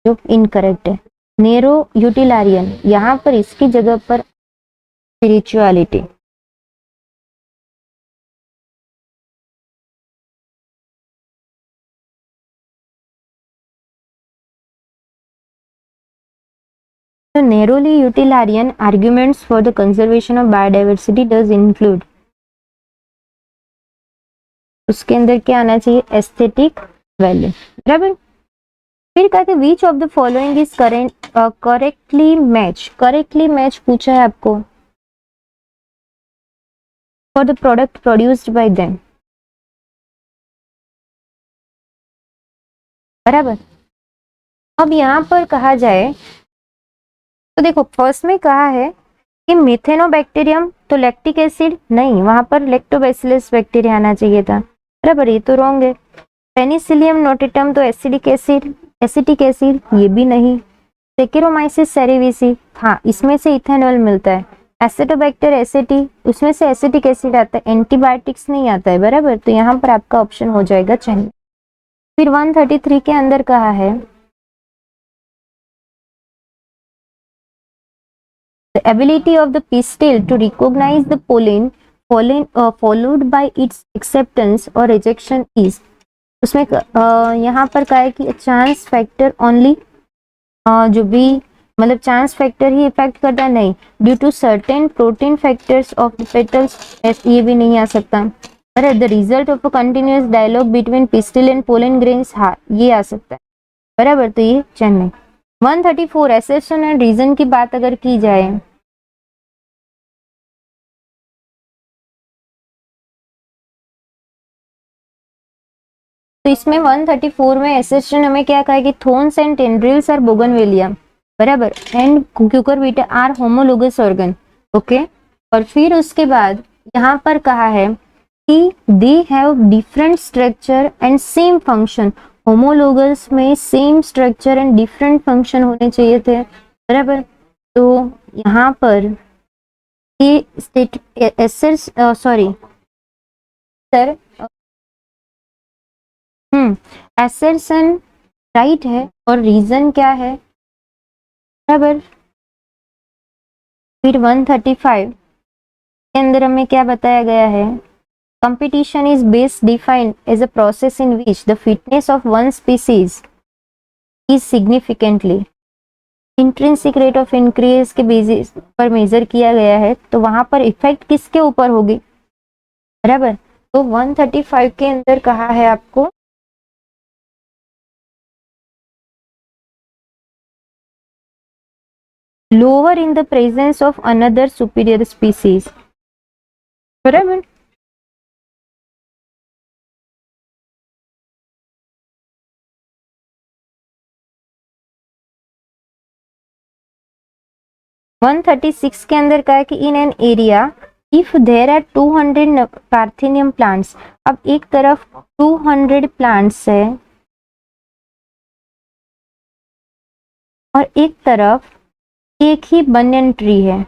जो इनकरेक्ट है। नेरो यूटिलारियन, यहाँ पर इसकी जगह पर spirituality. The narrowly utilitarian arguments for the conservation of biodiversity does include, उसके अंदर क्या आना चाहिए, एस्थेटिक वैल्यू। बराबर। फिर कहते हैं विच of the following is correctly match पूछा है आपको for the product produced by them. बराबर। अब यहाँ पर कहा जाए तो देखो, फर्स्ट में कहा है कि मिथेनोबैक्टीरियम, तो लैक्टिक एसिड नहीं, वहां पर लैक्टोबैसिलस बैक्टीरिया आना चाहिए था। बराबर, ये तो रॉन्ग है। पेनिसिलियम नोटेटम, तो एसिटिक एसिड, ये भी नहीं। सेकेरोमाइसिस सेरेविसी, हाँ, इसमें से इथेनॉल मिलता है। एसिटोबैक्टर एसिटी, उसमें से एसिटिक एसिड आता है, एंटीबायोटिक्स नहीं आता है। बराबर, तो यहाँ पर आपका ऑप्शन हो जाएगा चेन्नई। फिर 133 के अंदर कहा है the ability of the pistil to recognize the pollen followed by its acceptance or rejection is, उसमें यहाँ पर कहा है कि चांस फैक्टर ओनली, जो भी मतलब चांस फैक्टर ही इफेक्ट करता है, नहीं, due to certain protein factors of the petals, ये भी नहीं आ सकता। अरे the result of a continuous dialogue between pistil and pollen grains, हाँ, ये आ सकता है। बराबर, तो ये चेन्नई। 134 एसेशन एंड रीजन की बात अगर की जाए, तो इसमें 134 में एसेशन हमें क्या कहा है कि thorns and tendrils are bougainvillea. बराबर, and cucurbita are homologous organ. Okay. और फिर उसके बाद यहाँ पर कहा है कि they have different structure and same function. Homologous में same structure and different function होने चाहिए थे। बराबर, तो यहाँ पर ये स्टेट एसेस, सॉरी सर, एसरसन राइट है, और रीजन क्या है। बराबर। फिर 135 के अंदर हमें क्या बताया गया है, competition is best defined as a process in which the fitness of one species is significantly intrinsic rate of increase के बेसिस पर मेजर किया गया है, तो वहां पर इफेक्ट किसके ऊपर होगी। बराबर, तो 135 के अंदर कहा है आपको lower in the presence of another superior species। बराबर। 136 के अंदर का है कि in an area if there are 200 parthenium plants. अब एक तरफ 200 प्लांट्स है और एक तरफ एक ही बनियन ट्री है।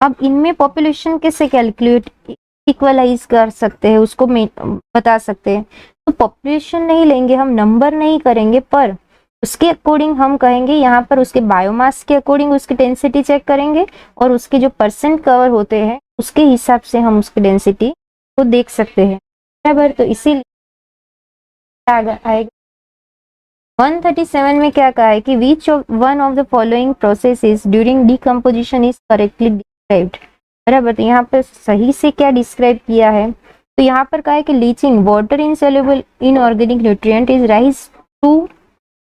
अब इनमें पॉपुलेशन कैसे कैलकुलेट इक्वलाइज कर सकते हैं, उसको बता सकते हैं। तो पॉपुलेशन नहीं लेंगे हम, नंबर नहीं करेंगे, पर उसके अकॉर्डिंग हम कहेंगे यहाँ पर उसके बायोमास के अकॉर्डिंग उसकी डेंसिटी चेक करेंगे और उसके जो परसेंट कवर होते हैं उसके हिसाब से हम उसकी डेंसिटी को देख सकते हैं, बराबर। तो इसीलिए आएगा 137 में क्या कहा है कि which of one of the following processes during decomposition is correctly described, बराबर। तो यहाँ पर सही से क्या डिस्क्राइब किया है, तो यहाँ पर कहा है कि leaching water insoluble inorganic nutrient is rise to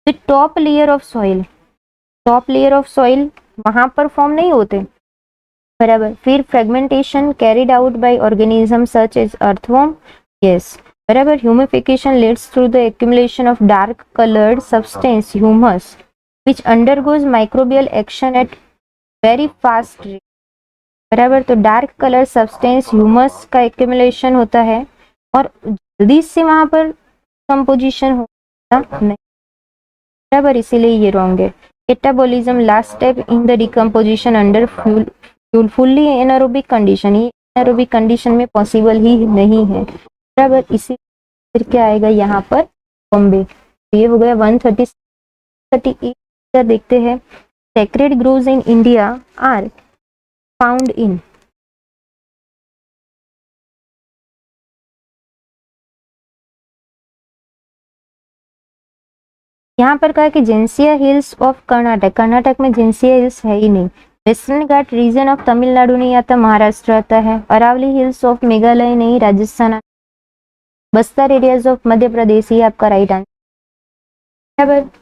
the top layer of soil. Top layer of soil वहां पर फॉर्म नहीं होते, बराबर। फिर fragmentation carried out by organism such as earthworm, yes, बराबर। Humification leads through the accumulation of dark colored substance humus which undergoes microbial action at very fast rate, बराबर। तो dark colour substance humus का accumulation होता है और जल्दी से वहां पर कंपोजिशन होता नहीं, बराबर, इसीलिए ये रॉन्ग है। Metabolism last step in the decomposition under fuel fully anaerobic condition, ये एनारोबिक कंडीशन में पॉसिबल ही नहीं है, बराबर। इसी फिर क्या आएगा यहाँ पर बॉम्बे। तो ये हो गया 138। देखते हैं sacred groves in India are found in, यहाँ पर कहा कि जिंसिया हिल्स ऑफ कर्नाटक, कर्नाटक में जिंसिया हिल्स है ही नहीं। Western Ghat region of Tamil Nadu नहीं आता, महाराष्ट्र आता है। अरावली हिल्स ऑफ मेघालय नहीं, राजस्थान। बस्तर एरियाज ऑफ मध्य प्रदेश, ये आपका राइट आंसर।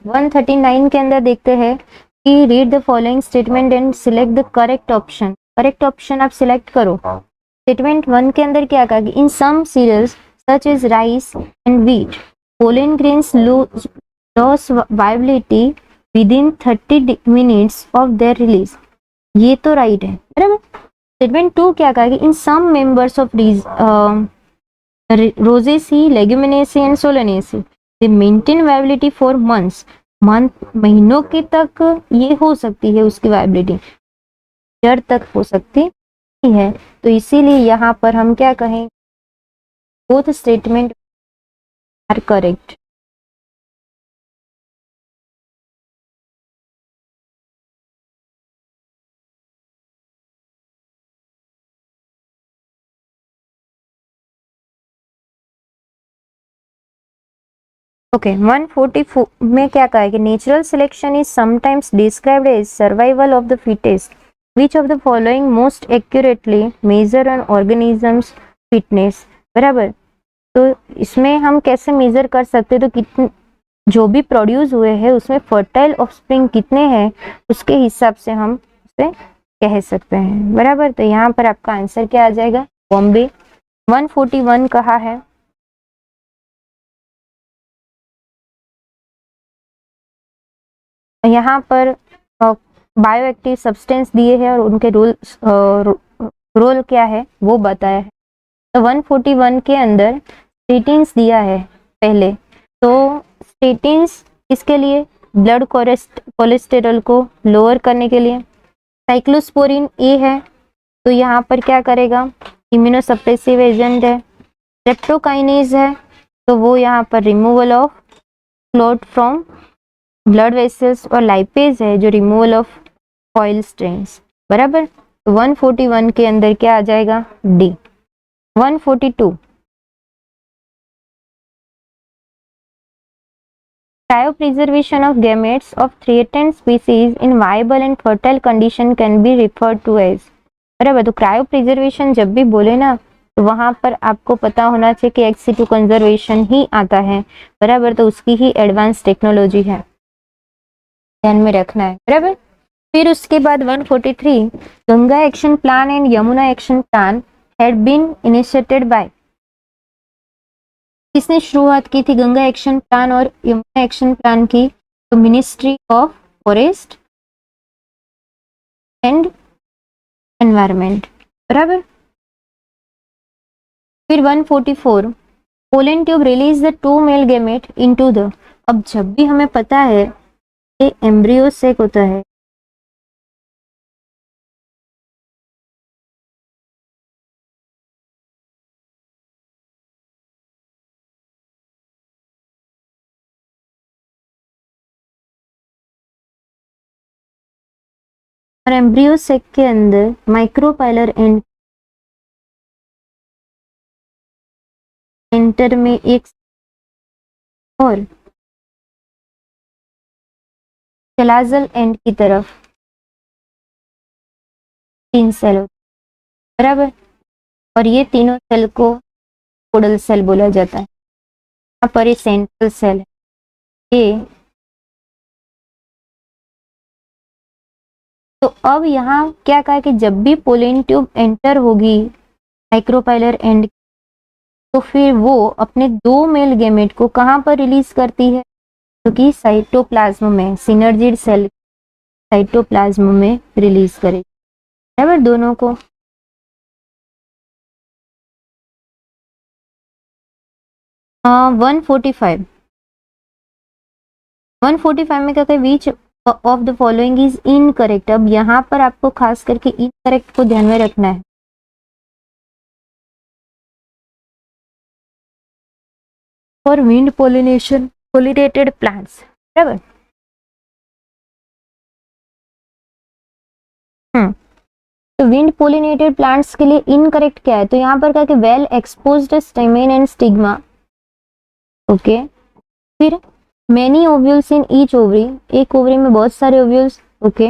139 के अंदर देखते हैं कि read the following statement and select the correct option. Correct option आप सिलेक्ट करो। स्टेटमेंट 1 के अंदर क्या कहा कि in some cereals such as rice and wheat pollen grains loss viability within 30 minutes of their release, ये तो right है, बराबर। स्टेटमेंट 2 क्या कहा कि in some members of Rosaceae, Leguminosae and Solanaceae they maintain viability for months, महीनों के तक ये हो सकती है उसकी वायबिलिटी, जड़ तक हो सकती है। तो इसीलिए यहाँ पर हम क्या कहें, both statement are correct. Okay 144 में क्या कहा है कि natural selection is sometimes described as survival of the fittest, which of the following most accurately measure an organism's fitness, बराबर। तो इसमें हम कैसे मेजर कर सकते हैं, तो कितने जो भी प्रोड्यूस हुए हैं उसमें फर्टाइल ऑफस्प्रिंग कितने हैं उसके हिसाब से हम उसे कह सकते हैं, बराबर। तो यहाँ पर आपका आंसर क्या आ जाएगा, बॉम्बे। 141 कहा है, यहाँ पर बायो एक्टिव सब्सटेंस दिए हैं और उनके रोल क्या है वो बताया है। तो 141 के अंदर स्टेटिन्स दिया है पहले, तो स्टेटिन्स इसके लिए ब्लड कोलेस्टेरॉल को लोअर करने के लिए। साइक्लोस्पोरिन ए है, तो यहाँ पर क्या करेगा, इम्यूनोसप्रेसिव एजेंट है। स्ट्रेप्टोकाइनेज है, तो वो यहाँ पर removal of clot from blood vessels, और लाइपेज है जो रिमूवल ऑफ ऑयल स्ट्रेन्स, बराबर। तो 141 के अंदर क्या आ जाएगा, D. 142 cryopreservation of gametes of threatened species in viable and fertile condition can be referred to as, बराबर। तो क्रायोप्रिजर्वेशन जब भी बोले ना तो वहां पर आपको पता होना चाहिए कि एक्स-टू कंजर्वेशन ही आता है, बराबर। तो उसकी ही एडवांस टेक्नोलॉजी है, ध्यान में रखना है, बराबर। फिर उसके बाद 143 Ganga action plan and Yamuna action plan had been initiated by, किसने शुरुआत की थी गंगा एक्शन प्लान और यमुना एक्शन प्लान की, तो ministry of forest and environment, बराबर। फिर 144 pollen tube release the 2 male gamete into the, अब जब भी हमें पता है कि एम्ब्रियो सेक होता है, और एम्ब्रियो सेक के अंदर माइक्रोपाइलर एंड सेंटर में एक और चलाजल एंड की तरफ 3 सेल होते हैं, बराबर। और ये तीनों सेल को कोडल सेल बोला जाता है। यहाँ पर ये सेंट्रल सेल है, ये। तो अब यहाँ क्या कहा कि जब भी पोलन ट्यूब एंटर होगी माइक्रोपाइलर एंड, तो फिर वो अपने 2 मेल गैमेट को कहाँ पर रिलीज करती है, क्योंकि साइटोप्लाज्म में, सिनर्जिड सेल साइटोप्लाज्म में रिलीज करेगी, बराबर, दोनों को। हाँ 145 में क्या कहते हैं, विच of the following is incorrect. अब यहाँ पर आपको खास करके इनकरेक्ट को ध्यान में रखना है। For wind pollination pollinated plants, बराबर। तो विंड पोलिनेटेड प्लांट्स के लिए इनकरेक्ट क्या है, तो यहाँ पर क्या कि well exposed stamen and stigma, okay. फिर many ovules in each ovary, एक ओवरी में बहुत सारे ओव्यूल्स, ओके।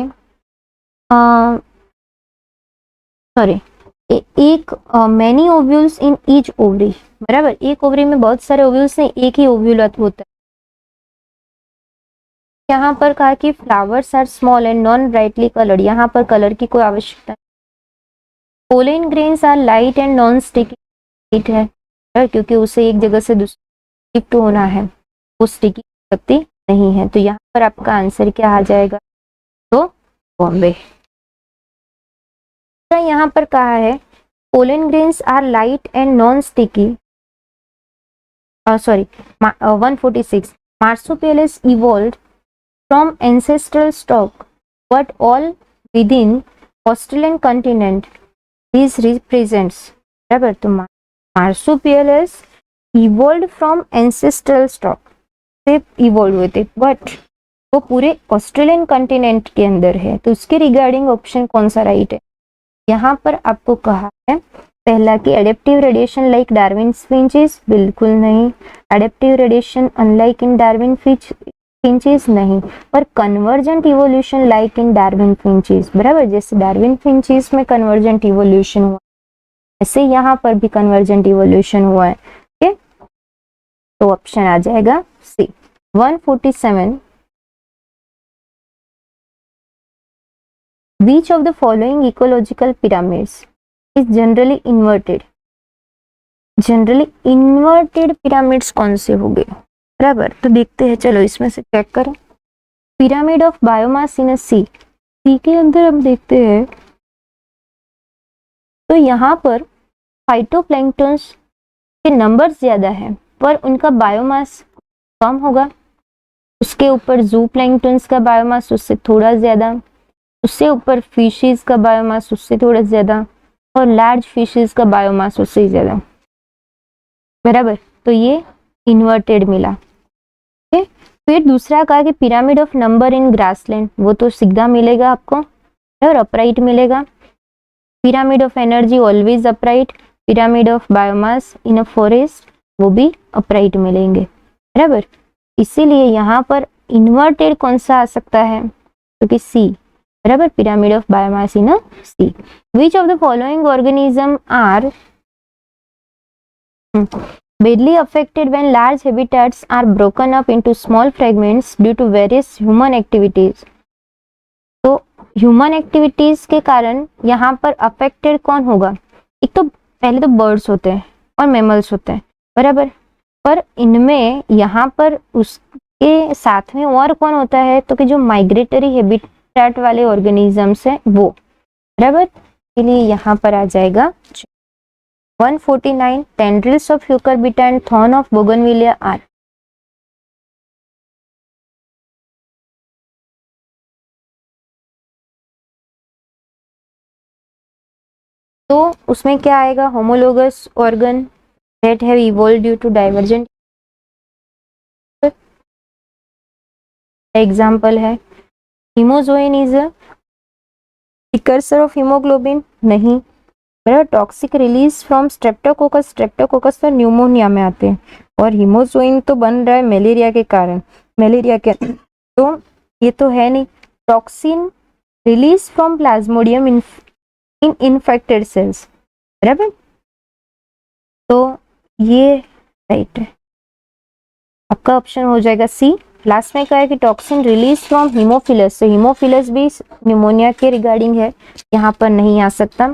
सॉरी, एक many ovules in each ovary, बराबर। एक ओवरी में बहुत सारे ओव्यूल्स हैं, एक ही ओव्यूल होता है। यहाँ पर कहा कि flowers are small and non brightly coloured, यहाँ पर कलर की कोई आवश्यकता नहीं। Pollen grains are light and non sticky, light है क्योंकि उसे एक जगह से दूसरी शिफ्ट होना है, वो स्टिकी सकती नहीं है। तो यहाँ पर आपका आंसर क्या आ जाएगा, तो बॉम्बे। यहाँ पर कहा है pollen grains are light and non sticky, sorry 146 marsupials evolved from ancestral stock but all within Australian continent this represents, बराबर। तो marsupials evolved from ancestral stock से इवॉल्व हुए थे, बट वो पूरे ऑस्ट्रेलियन कॉन्टिनेंट के अंदर है, तो उसके रिगार्डिंग ऑप्शन कौन सा राइट है। यहाँ पर आपको कहा है पहला कि adaptive radiation like Darwin finches, बिल्कुल नहीं। एडेप्टिव रेडिएशन अनलाइक इन डार्विन फिंचेस, नहीं। पर convergent evolution like in Darwin finches, बराबर। जैसे डार्विन फिंचेस में कन्वर्जेंट इवोल्यूशन हुआ, ऐसे यहाँ पर भी कन्वर्जेंट इवोल्यूशन हुआ है, ठीक। तो ऑप्शन आ जाएगा सी। 147 Which of the following ecological pyramids is generally inverted? Generally inverted pyramids कौन से हो गए, बराबर। तो देखते हैं, चलो इसमें से चेक करें। पिरामिड ऑफ बायोमास इन सी, सी के अंदर हम देखते हैं तो यहाँ पर फाइटोप्लैंक्टन्स के नंबर ज्यादा है पर उनका बायोमास कम होगा। उसके ऊपर जू प्लैंक्टन्स का बायोमास उससे थोड़ा ज्यादा, उससे ऊपर फिशेस का बायोमास उससे थोड़ा ज्यादा, और लार्ज फिशेस का बायोमास उससे ज्यादा, बराबर। तो ये इन्वर्टेड मिला, ठीक। फिर दूसरा कहा कि pyramid of number in grassland, वो तो सीधा मिलेगा आपको और अपराइट मिलेगा। Pyramid of energy always upright. Pyramid of biomass in a forest, वो भी अपराइट मिलेंगे, बराबर। इसीलिए यहाँ पर इन्वर्टेड कौन सा आ सकता है, क्योंकि सी, बराबर। Pyramid of biomass in sea. Which of the following organism are badly affected when large habitats are broken up into small fragments due to various human activities? तो ह्यूमन एक्टिविटीज के कारण यहाँ पर अफेक्टेड कौन होगा, एक तो पहले तो बर्ड्स होते हैं और मैमल्स होते हैं, बराबर। पर इनमें यहाँ पर उस के साथ में और कौन होता है, तो कि जो माइग्रेटरी हैबिटेट वाले ऑर्गेनिजम्स है वो, बराबर। के लिए यहाँ पर आ जाएगा 149 tendrils of cucurbita and thorn of bougainvillea are. तो उसमें क्या आएगा, homologous organ that have evolved due to divergent। Example है haemozoin is a precursor of haemoglobin, नहीं। Toxic release from streptococcus, streptococcus तो न्यूमोनिया में आते हैं, और हीमोजोइन तो बन रहा है मलेरिया के कारण, मलेरिया के, तो ये तो है नहीं। Toxin release from Plasmodium in infected cells, बराबर। तो ये राइट है, आपका ऑप्शन हो जाएगा सी। लास्ट में कहा है कि टॉक्सिन रिलीज फ्रॉम हीमोफिलस, तो हीमोफिलस भी न्यूमोनिया के रिगार्डिंग है, यहाँ पर नहीं आ सकता।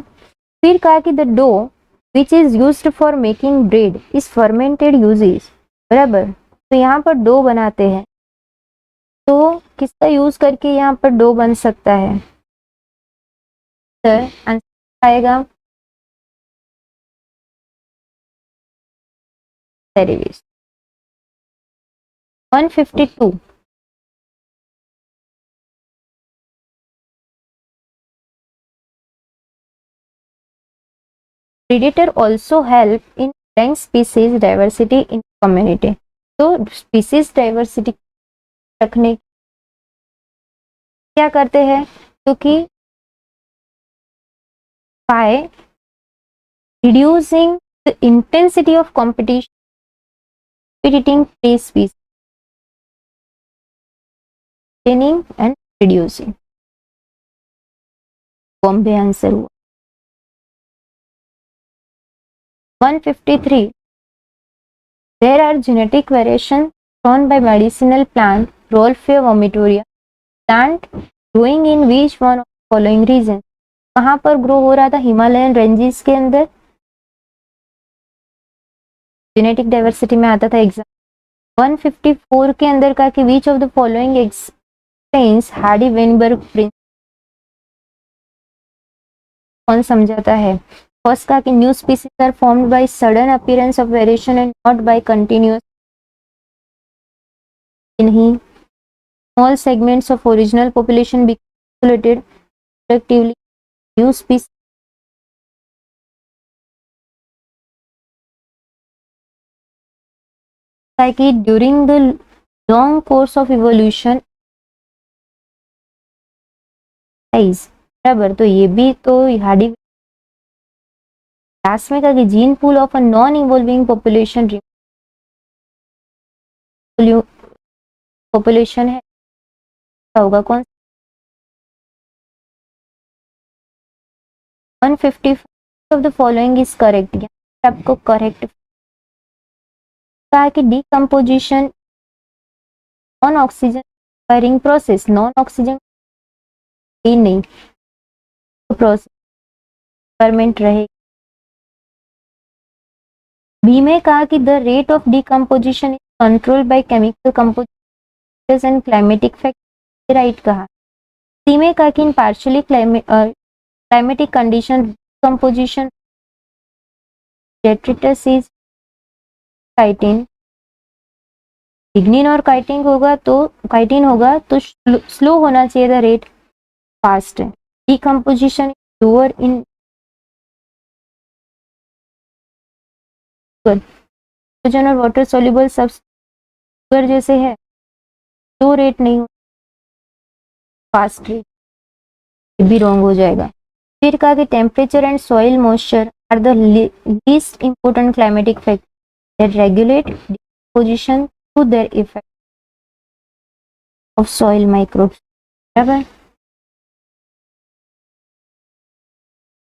फिर कहा कि the dough which is used for making bread is fermented uses, बराबर। तो यहाँ पर डो बनाते हैं, तो किसका यूज करके यहाँ पर डो बन सकता है, सर आंसर आएगा derivation. 152 predator also help in bring species diversity in community। तो species diversity रखने क्या करते हैं, क्योंकि by reducing the intensity of competition competing prey species, training and reducing। Bombay answer हुआ। 153 there are genetic variations shown by medicinal plant Rolfia vomitoria plant growing in which one of the following region। कहाँ पर grow हो रहा था, Himalayan ranges के अंदर, genetic diversity में आता था एग्जाम। 154 के अंदर का कि which of the following explains Hardy Weinberg principle, कौन समझाता है। फर्स्ट का कि new species are formed by sudden appearance of variation and not by continuous, नहीं। Small segments of original population become isolated collectively, new species. कि during the long course of evolution, बराबर। तो ये भी तो हार्डी। लास्ट में कहा कि gene pool of a non evolving population population है, होगा कौन। 155 of the following is correct, आपको करेक्ट कहा कि decomposition non oxygen firing process, non oxygen नहीं तो प्रोसेस फर्मेंट रहेगी। बी में कहा कि the rate of decomposition is control by chemical composition and climatic factor, right कहा। सी में कहा कि in partially climatic condition composition detritus is chitin, lignin और काइटिन होगा तो स्लो होना चाहिए था रेट, फास्ट है। डिकम्पोजिशन लोअर इन हाइड्रोजन और वाटर सोल्यूबल सब शुगर जैसे है, स्लो रेट नहीं हो, फास्ट रेट, भी रॉन्ग हो जाएगा। फिर कहा कि temperature and soil moisture are the least important climatic factor that regulate decomposition through their effect of soil microbes, बराबर।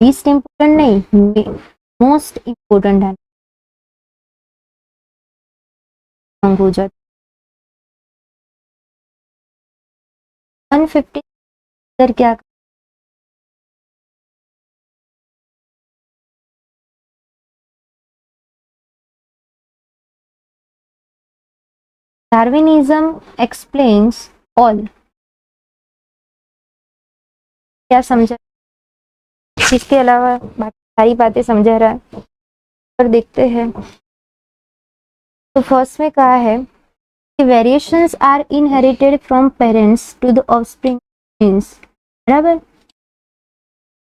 लीस्ट इंपोर्टेंट नहीं, मोस्ट इंपोर्टेंट है, रॉन्ग हो जाता। 150 क्या डार्विनिज्म एक्सप्लेन्स ऑल, क्या समझा, इसके अलावा सारी बातें समझा रहा है। पर देखते हैं, तो फर्स्ट में कहा है कि variations are inherited from parents to the offspring genes, बराबर,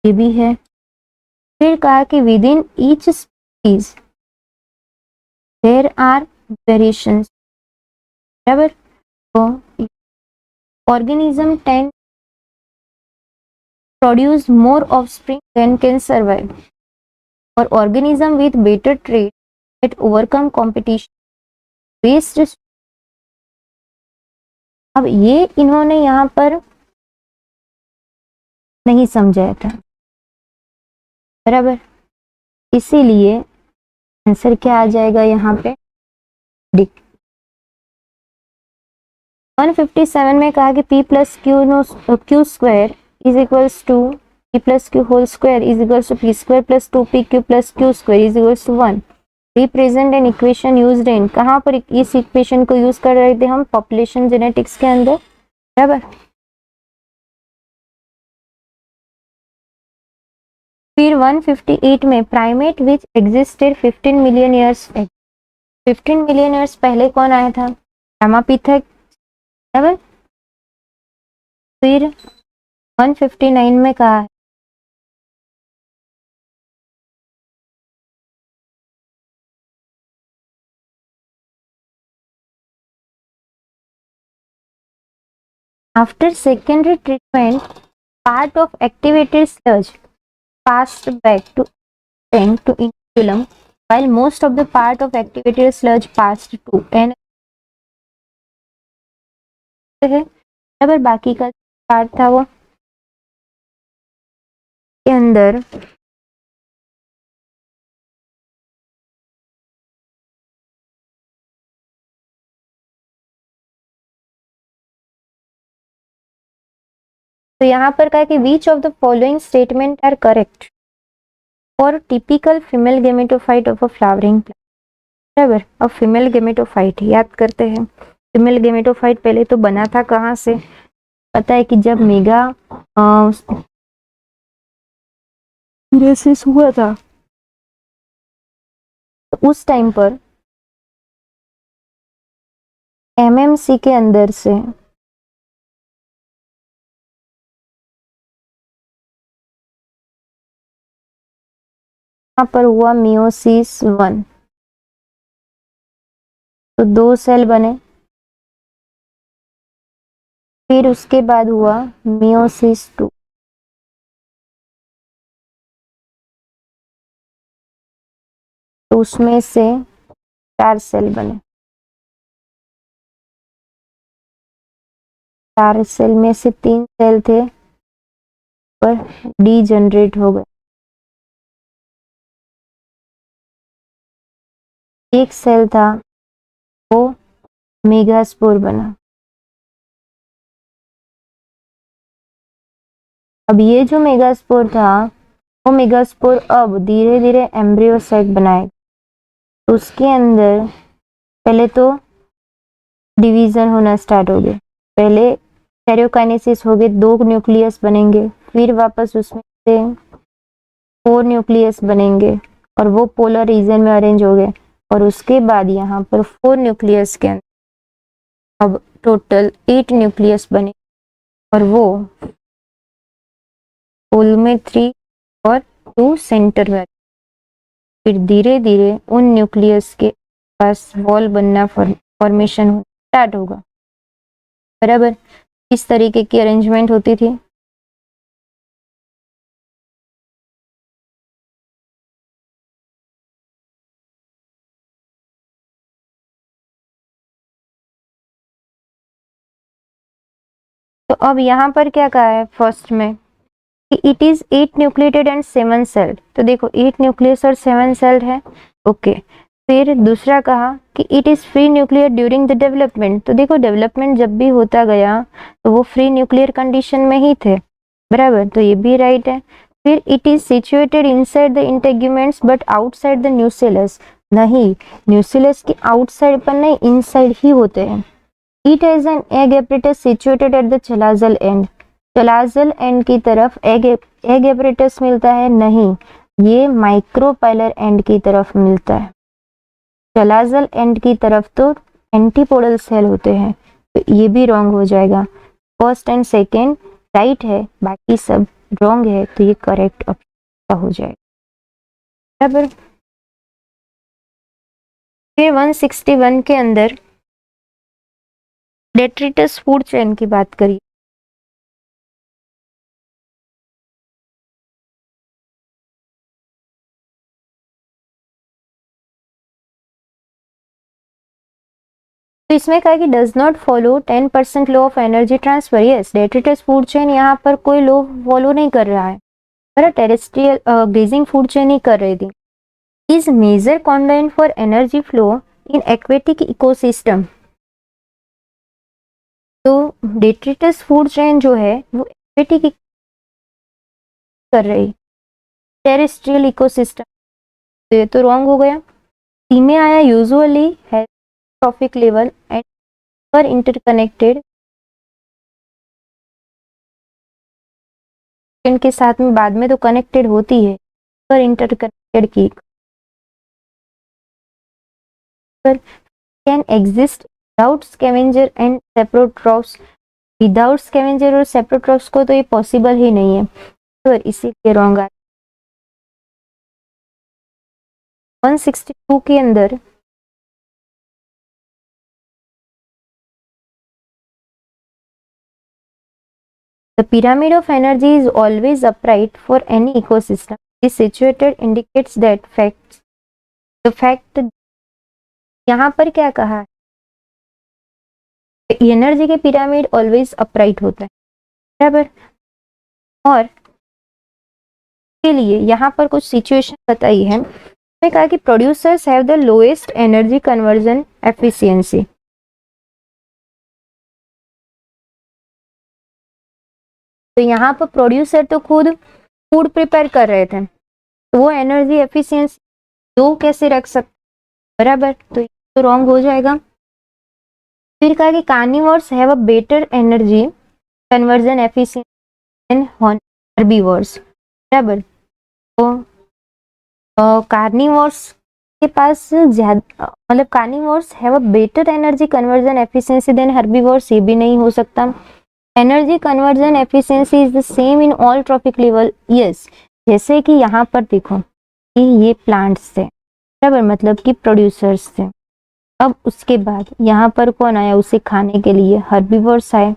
ये भी है। फिर कहा कि within each species there are variations, बराबर, तो organism tend produce more offspring than can survive, और organism with better trait that overcome competition based। अब ये इन्होंने यहाँ पर नहीं समझाया था, बराबर, इसीलिए आंसर क्या आ जाएगा यहाँ पे, डी। 157 में कहा कि p plus q square is equals to p plus q whole square is equals to p square plus 2pq plus q square is equals to 1। Represent an equation used in, कहाँ पर इस equation को use कर रहे थे हम, population genetics के अंदर, बराबर। फिर 158 में primate which existed 15 million years, 15 million years पहले कौन आया था, रामापिथेक, बराबर। फिर 159 में कहा है after secondary treatment, part of activated sludge passed back to tank to inoculum, while most of the part of activated sludge passed to an, बराबर, बाकी का पार्ट था वो के अंदर तो यहाँ पर कहा कि which of the following statement are correct for typical female gametophyte of a flowering plant, बराबर। अब फीमेल गेमेटोफाइट याद करते हैं, फीमेल गेमेटोफाइट पहले तो बना था कहाँ से, पता है कि जब मेगा रेसिस हुआ था तो उस टाइम पर एमएमसी के अंदर से यहाँ पर हुआ मियोसिस 1, तो 2 सेल बने, फिर उसके बाद हुआ मियोसिस 2, तो उसमें से 4 सेल बने, 4 सेल में से 3 सेल थे पर डी जनरेट हो गए, एक सेल था वो मेगास्पोर बना। अब ये जो मेगास्पोर था वो मेगास्पोर अब धीरे धीरे एम्ब्रियोसाइट बनाएगा, तो उसके अंदर पहले तो डिवीजन होना स्टार्ट हो गया, पहले स्टेरियोकाइनेसिस हो गए, 2 न्यूक्लियस बनेंगे, फिर वापस उसमें से 4 न्यूक्लियस बनेंगे और वो पोलर रीजन में अरेंज हो गए, और उसके बाद यहाँ पर 4 न्यूक्लियस के अंदर अब टोटल 8 न्यूक्लियस बने, और वो पोल में 3 और 2 सेंटर में, फिर धीरे धीरे उन न्यूक्लियस के पास वॉल बनना फॉर्मेशन स्टार्ट होगा, बराबर। इस तरीके की अरेंजमेंट होती थी। तो अब यहाँ पर क्या कहा है फर्स्ट में कि it is 8 nucleated and 7 sailed, तो देखो 8 न्यूक्लियस और 7 सेल्ड है, ओके। फिर दूसरा कहा कि it is free nuclear during the development, तो देखो डेवलपमेंट जब भी होता गया तो वो फ्री न्यूक्लियर कंडीशन में ही थे, बराबर, तो ये भी राइट है। फिर it is situated inside the integuments but outside the nucellus, नहीं, न्यूसेलस के आउटसाइड पर नहीं, इनसाइड ही होते हैं, it has an egg apparatus situated at the chalazal end. Chalazal end की तरफ एग एपरेटस मिलता है, नहीं, ये माइक्रोपाइलर एंड की तरफ मिलता है। चलाजल एंड की तरफ तो एंटीपोडल सेल होते हैं, तो ये भी रॉन्ग हो जाएगा। फर्स्ट एंड सेकेंड राइट है, बाकी सब रॉन्ग है, तो ये करेक्ट ऑप्शन हो जाएगा। बराबर। फिर 161 के अंदर डेट्रिटस फूड चेन की बात करिए। तो इसमें कहा कि does not follow 10% law of energy transfer. Yes, detritus food chain यहाँ पर कोई लॉ फॉलो नहीं कर रहा है, पर टेरेस्ट्रियल ग्रेजिंग फूड चेन ही कर रही थी। Is major conduit for energy flow in aquatic ecosystem. तो डेट्रिटस फूड चेन जो है वो एक्वेटिक कर रही, टेरेस्ट्रियल इकोसिस्टम, तो ये तो रॉन्ग हो गया। सी में आया यूजुअली है ट्रॉफिक लेवल एंड पर इंटरकनेक्टेड के साथ में बाद में तो कनेक्टेड होती है, पर इंटरकनेक्टेड की पर can exist without scavenger and saprotrophs. Without scavenger और सेप्रोट्रॉफ्स को तो ये पॉसिबल ही नहीं है, तो इसीलिए रॉन्ग आ। 162 के अंदर the pyramid of energy is always upright for any ecosystem is situated indicates that facts the fact। यहाँ पर क्या कहा है, एनर्जी के पिरामिड ऑलवेज अपराइट होता है, बराबर। और के लिए यहाँ पर कुछ सिचुएशन बताई है। उसमें कहा कि producers have the lowest energy conversion efficiency. तो यहाँ पर प्रोड्यूसर तो खुद फूड प्रिपेयर कर रहे थे, तो वो एनर्जी एफिशिएंसी दो कैसे रख सकते, बराबर, तो ये तो रॉन्ग हो जाएगा। फिर कहा कि carnivores have a better energy conversion efficiency than herbivores, बराबर। तो कार्निवोर्स के पास ज्यादा, मतलब carnivores have a better energy conversion efficiency than herbivores, ये भी नहीं हो सकता। Energy conversion efficiency is the same in all trophic level. Yes, जैसे कि यहाँ पर देखो कि ये प्लांट्स थे, बराबर, मतलब कि प्रोड्यूसर्स थे। अब उसके बाद यहाँ पर कौन आया उसे खाने के लिए, हर्बीवोर्स आए।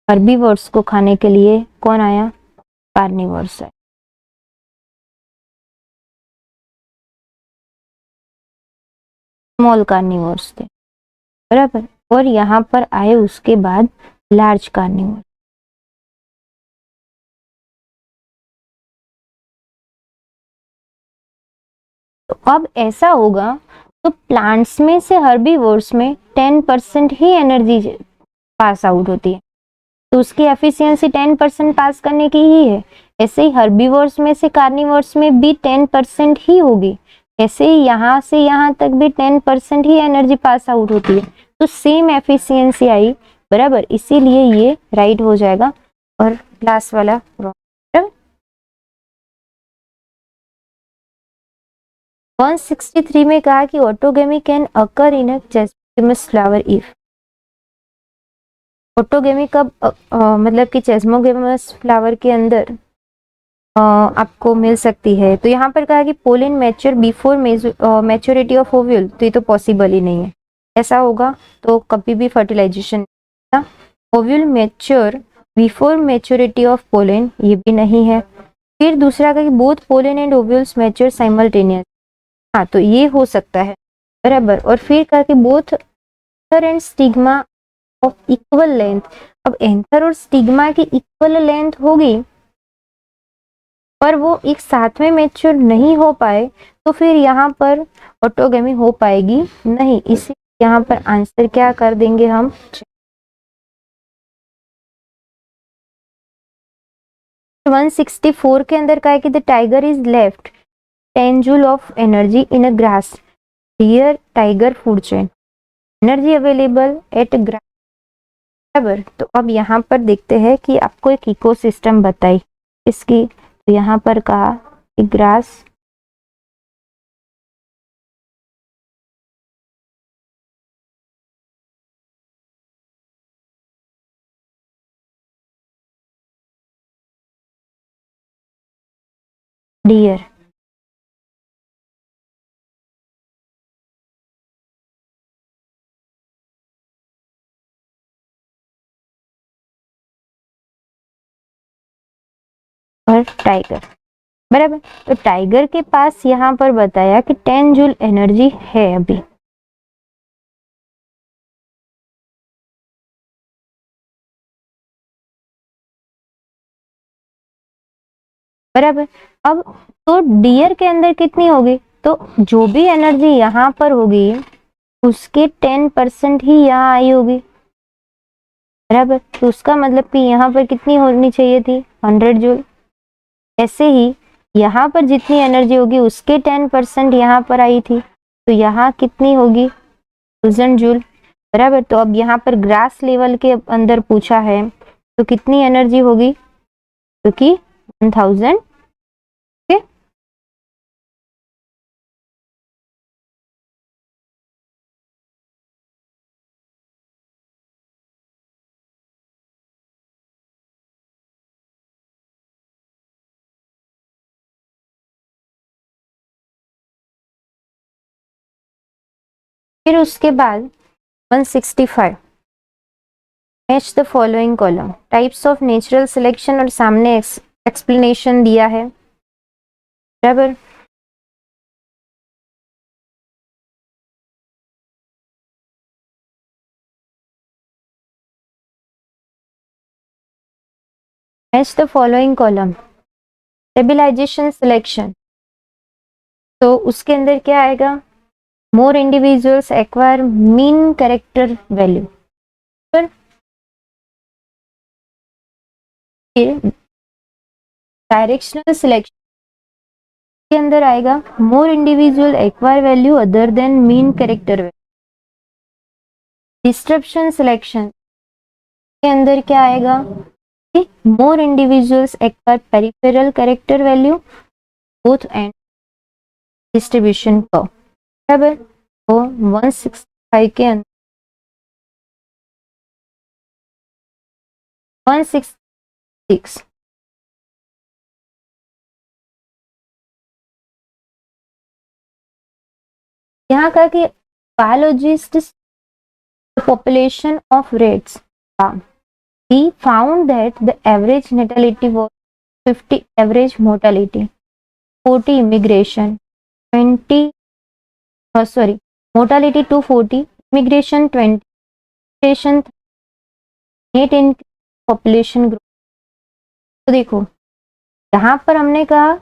हर्बीवोर्स को खाने के लिए कौन आया, कार्निवोर्स आए। स्मॉल कार्निवोर्स थे, बराबर, और यहाँ पर आए उसके बाद लार्ज कार्निवोर्स। तो अब ऐसा होगा तो प्लांट्स में से हर्बीवोर्स में 10% ही एनर्जी पास आउट होती है, तो उसकी एफिशिएंसी 10% पास करने की ही है। ऐसे ही हर्बीवोर्स में से कार्निवोर्स में भी 10% ही होगी, ऐसे ही यहाँ से यहाँ तक भी 10% ही एनर्जी पास आउट होती है, तो सेम एफिशिएंसी आई, बराबर, इसीलिए ये राइट हो जाएगा और लास्ट वाला रॉन्ग। 163 में कहा कि autogamy can occur in a chasmogamous flower if. Autogamy कब मतलब कि चेस्मोगेमस फ्लावर के अंदर आपको मिल सकती है। तो यहाँ पर कहा कि pollen mature before maturity of ovule, तो ये तो पॉसिबल ही नहीं है, ऐसा होगा तो कभी भी fertilization. Ovule mature before maturity of pollen, ये भी नहीं है। फिर दूसरा कहा कि both pollen and ovules mature simultaneous, हाँ, तो ये हो सकता है, बराबर। और फिर कहा कि both anther and stigma of equal length. अब एंथर और स्टिग्मा की इक्वल लेंथ होगी पर वो एक साथ में मैच्योर नहीं हो पाए, तो फिर यहाँ पर ऑटोगेमी हो पाएगी नहीं, इसी यहाँ पर आंसर क्या कर देंगे हम। 164 के अंदर का है कि the tiger is left 10 joule of energy in a grass, here tiger food chain. Energy available at grass, बराबर। तो अब यहाँ पर देखते हैं कि आपको एक इकोसिस्टम बताई इसकी, तो यहाँ पर कहा कि ग्रास डियर, और टाइगर, बराबर। तो टाइगर के पास यहाँ पर बताया कि 10 जूल एनर्जी है अभी, बराबर। अब तो डियर के अंदर कितनी होगी, तो जो भी एनर्जी यहाँ पर होगी उसके 10% ही यहाँ आई होगी, बराबर। तो उसका मतलब कि यहाँ पर कितनी होनी चाहिए थी, 100 जूल। ऐसे ही यहाँ पर जितनी एनर्जी होगी उसके 10% यहाँ पर आई थी, तो यहाँ कितनी होगी, 1000 जूल, बराबर। तो अब यहाँ पर ग्रास लेवल के अंदर पूछा है तो कितनी एनर्जी होगी, क्योंकि 1000, ठीक है। फिर उसके बाद 165, match the following column, types of natural selection, और सामने एक्सप्लेनेशन दिया है, बराबर। Match the following column, stabilization selection, तो उसके अंदर क्या आएगा, more individuals acquire mean character value, पर डायरेक्शनल सिलेक्शन के अंदर आएगा more individual acquire value other than mean character value. Disruption selection के अंदर क्या आएगा, more individuals acquire peripheral character value both end distribution curve, बराबर। तो 165 के अंदर 166, यहाँ का कि biologist population of rats, he found that the average natality was 50 average mortality, 40 immigration, 20 mortality 240, immigration 20, immigration net in population growth। तो देखो यहाँ पर हमने कहा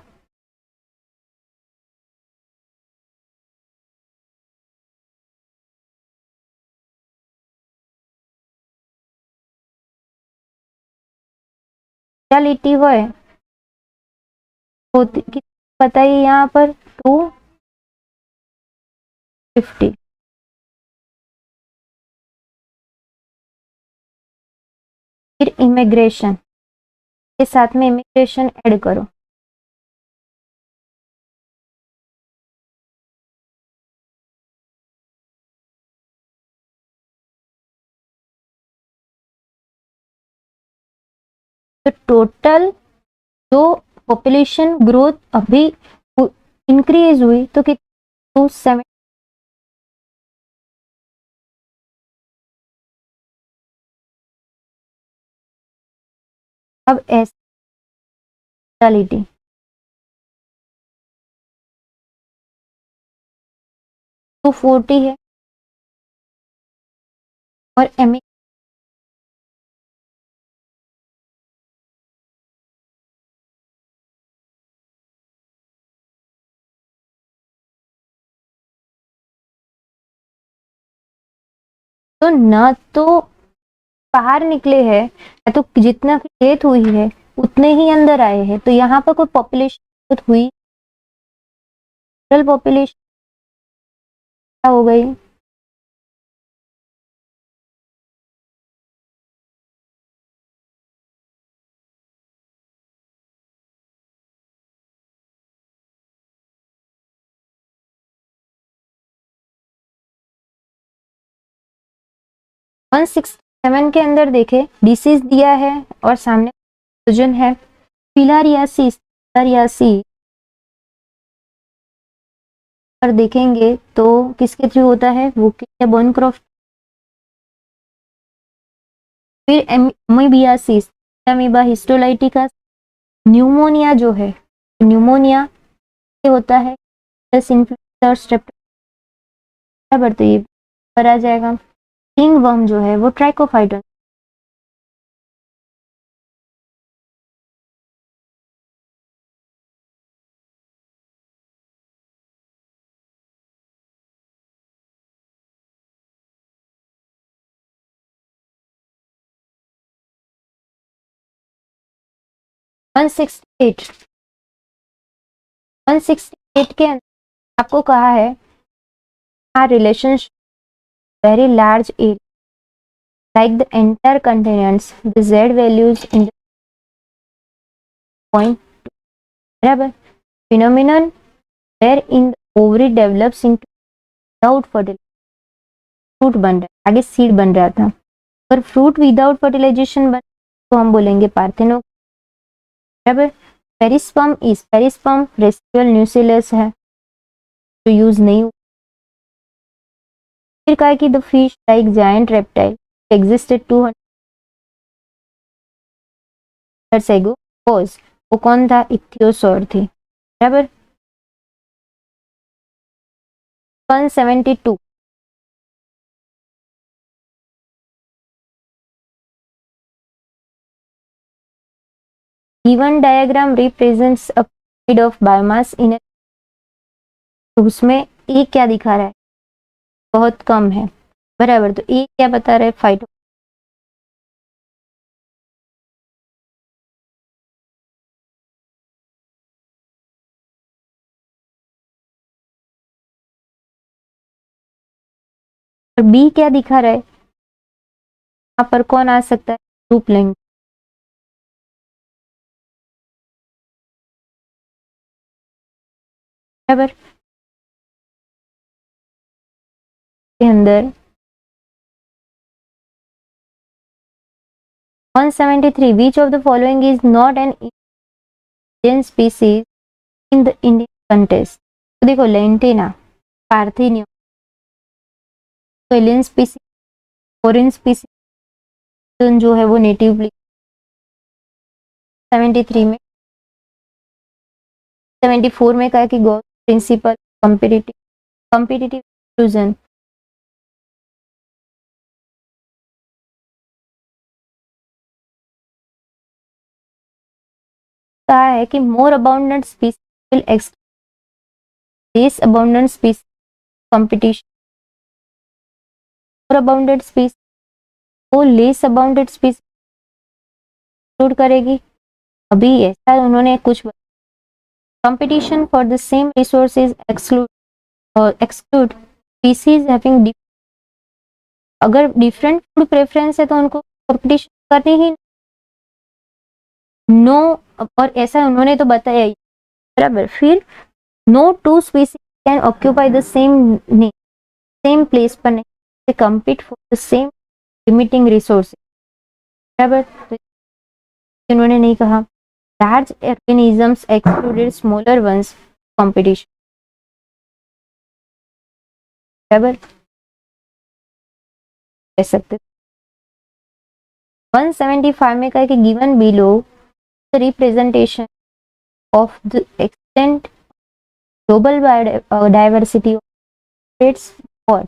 mortality वो है होती बताइए यहाँ पर 250, फिर इमिग्रेशन के साथ में इमिग्रेशन ऐड करो, तो टोटल जो पॉपुलेशन ग्रोथ अभी इंक्रीज हुई तो कितनी 270। अब एस्टालिटी 240 है और एम तो न तो बाहर निकले हैं या तो जितना डेथ हुई है उतने ही अंदर आए हैं, तो यहाँ पर कोई पॉपुलेशन ग्रोथ हुई, टोटल पॉपुलेशन हो गई 167 के अंदर देखे डिसीज दिया है और सामने पैथोजन है फिलारियासिस। पर देखेंगे तो किसके थ्रू होता है, वो क्या बोनक्रॉफ्ट। फिर एमीबियासिस अमीबा हिस्टोलाइटिका। न्यूमोनिया जो है, न्यूमोनिया ये होता है इन्फ्लुएंजा और स्ट्रेप्टोकोकस, तो ये पर आ जाएगा। किंग वर्म जो है वो ट्राइकोफाइटोन। वन सिक्सटी एट के अंदर आपको कहा है relationship very large area like the entire continents, the z values in the point बराबर। phenomenon wherein the ovary develops into without fertilization, fruit बन रहा है, आगे सीड बन रहा था। अगर फ्रूट विदाउट फर्टिलाइजेशन बन तो हम बोलेंगे पार्थेनो बराबर। पेरिस्पर्म रेसिडुअल न्यूक्लियस है जो यूज नहीं हुआ। फिर कहा कि the fish like giant reptile existed 200 years ago was, वो कौन था, इक्थियोसॉर थी बराबर। 172 given diagram represents a pyramid of biomass in a, तो उसमें ए क्या दिखा रहा है, बहुत कम है बराबर। तो ए क्या बता रहा है, फाइटो। और बी क्या दिखा रहा है, यहाँ पर कौन आ सकता है, ग्रुप लिंक बराबर। के अंदर 173 which of the following is not an Indian species in the Indian context। तो देखो लेंटेना, पार्थिनियम, तो एलियन स्पीसीज, फॉरेन स्पीसीज जो है वो नेटिव 73 में। 74 में कहा कि गॉस प्रिंसिपल कॉम्पिटिटिव एक्सक्लूजन, कहा है कि more abundant species will exclude less abundant species competition. More abundant species वो लेस अबाउंडेंट स्पीसीज एक्सक्लूड करेगी। अभी ऐसा उन्होंने कुछ competition for the same resources exclude species having, अगर डिफरेंट फूड प्रेफरेंस है तो उनको कंपटीशन करनी ही नो और ऐसा उन्होंने तो बताया ही बराबर। फिर no two species can occupy the same place पर नहीं compete for the same limiting resources बराबर। तो उन्होंने नहीं कहा large organisms excluded smaller once competition बराबर कह सकते। 175 में कहा कि given below the representation of the extent global biodiversity of states और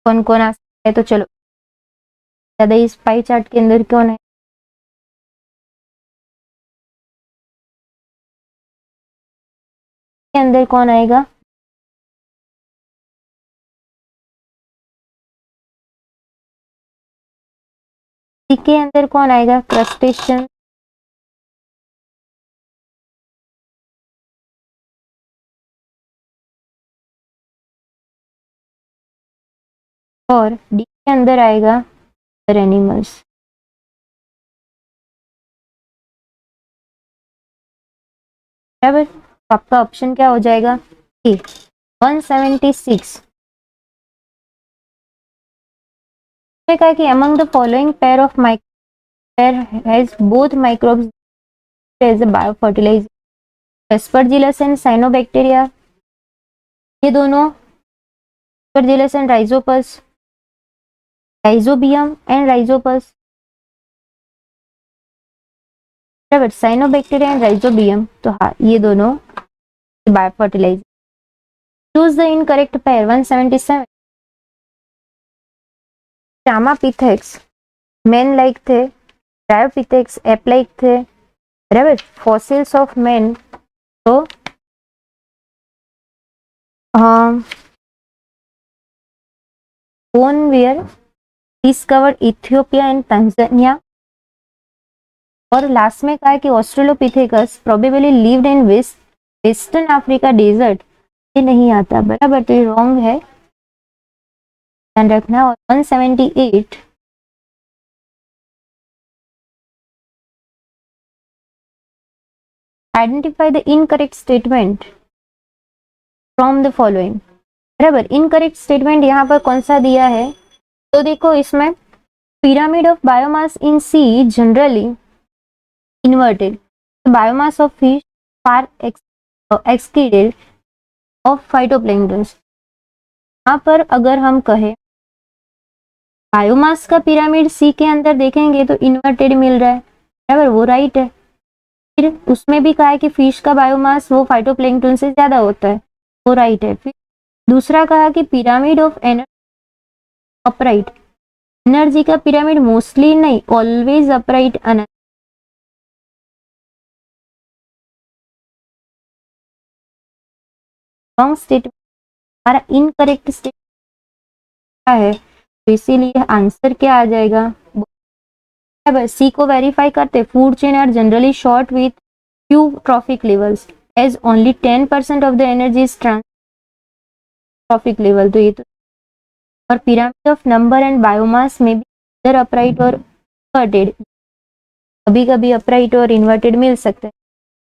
कौन कौन आ सकता है, तो चलो ज्यादा इस पाई चार्ट के अंदर कौन है, के अंदर कौन आएगा, के अंदर कौन आएगा, क्रस्टेशियन और डी के अंदर आएगा अदर एनिमल्स बराबर। तो आपका ऑप्शन क्या हो जाएगा, ए। 176 कहा कि among the following pair of pair has both microbes as a biofertilizer, Aspergillus and Cyanobacteria, ये दोनों Aspergillus and Rhizopus, Rhizobium and Rhizopus, बराबर Cyanobacteria and Rhizobium, तो हाँ ये दोनों biofertilizer. Choose the incorrect pair. 177 Chamapithex men like थे, Dryopithecus ape like थे, बराबर fossils of men तो bone were discovered Ethiopia and Tanzania, और लास्ट में कहा कि australopithecus probably lived in western Africa desert, ये नहीं आता बराबर, तो ये रॉन्ग है, ध्यान रखना। और 178 identify the incorrect statement from the following, बराबर इनकरेक्ट स्टेटमेंट यहाँ पर कौन सा दिया है, तो देखो इसमें pyramid of biomass in sea generally inverted, biomass of fish far exceeded of phytoplanktons. यहाँ पर अगर हम कहें बायोमास का पिरामिड सी के अंदर देखेंगे तो इन्वर्टेड मिल रहा है, बराबर वो राइट है। फिर उसमें भी कहा है कि फिश का बायोमास वो फाइटोप्लैंक्टन से ज्यादा होता है, वो राइट है। फिर दूसरा कहा कि pyramid of energy upright, energy का पिरामिड मोस्टली नहीं ऑलवेज अपराइट रॉन्ग स्टेटमेंट, हमारा इनकरेक्ट स्टेटमेंट है, तो इसीलिए आंसर क्या आ जाएगा, सी को वेरीफाई करते food chain are generally short with few trophic levels as only 10% of the energy is trophic level, तो ये तो। और pyramid of number and biomass में भी इधर अपराइट और इन्वर्टेड, कभी कभी अपराइट और इन्वर्टेड मिल सकता है,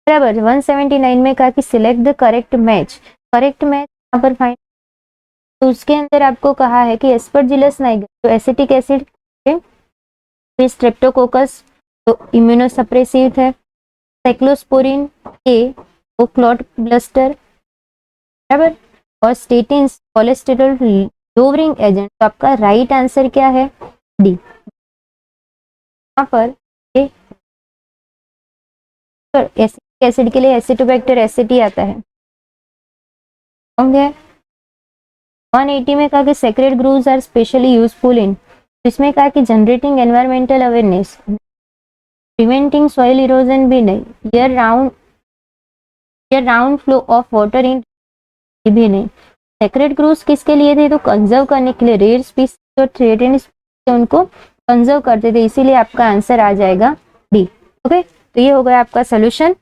बराबर। 179 में कहा कि select the correct match, correct match यहाँ पर फाइंड, तो उसके अंदर आपको कहा है कि एस्परजिलस नाइगर तो एसिटिक एसिड, स्ट्रेप्टोकोकस तो इम्यूनोसप्रेसिव है, साइक्लोस्पोरिन ए वो क्लॉट ब्लस्टर, बराबर, और स्टेटिन्स कोलेस्टेरॉल लोअरिंग एजेंट, तो आपका राइट आंसर क्या है, डी। यहाँ पर एसिटिक एसिड के लिए एसिटोबैक्टर एसिटी आता है, होंगे। 180 में कहा कि sacred groves are specially useful in, इसमें कहा कि generating environmental awareness, preventing soil erosion भी नहीं, year round flow of water in भी नहीं। सेक्रेट ग्रूव्स किसके लिए थे, तो कंजर्व करने के लिए, रेयर स्पीसीज और थ्रेटेंड स्पीसीज उनको कंजर्व करते थे, इसीलिए आपका आंसर आ जाएगा डी। ओके, तो ये हो गया आपका सोल्यूशन।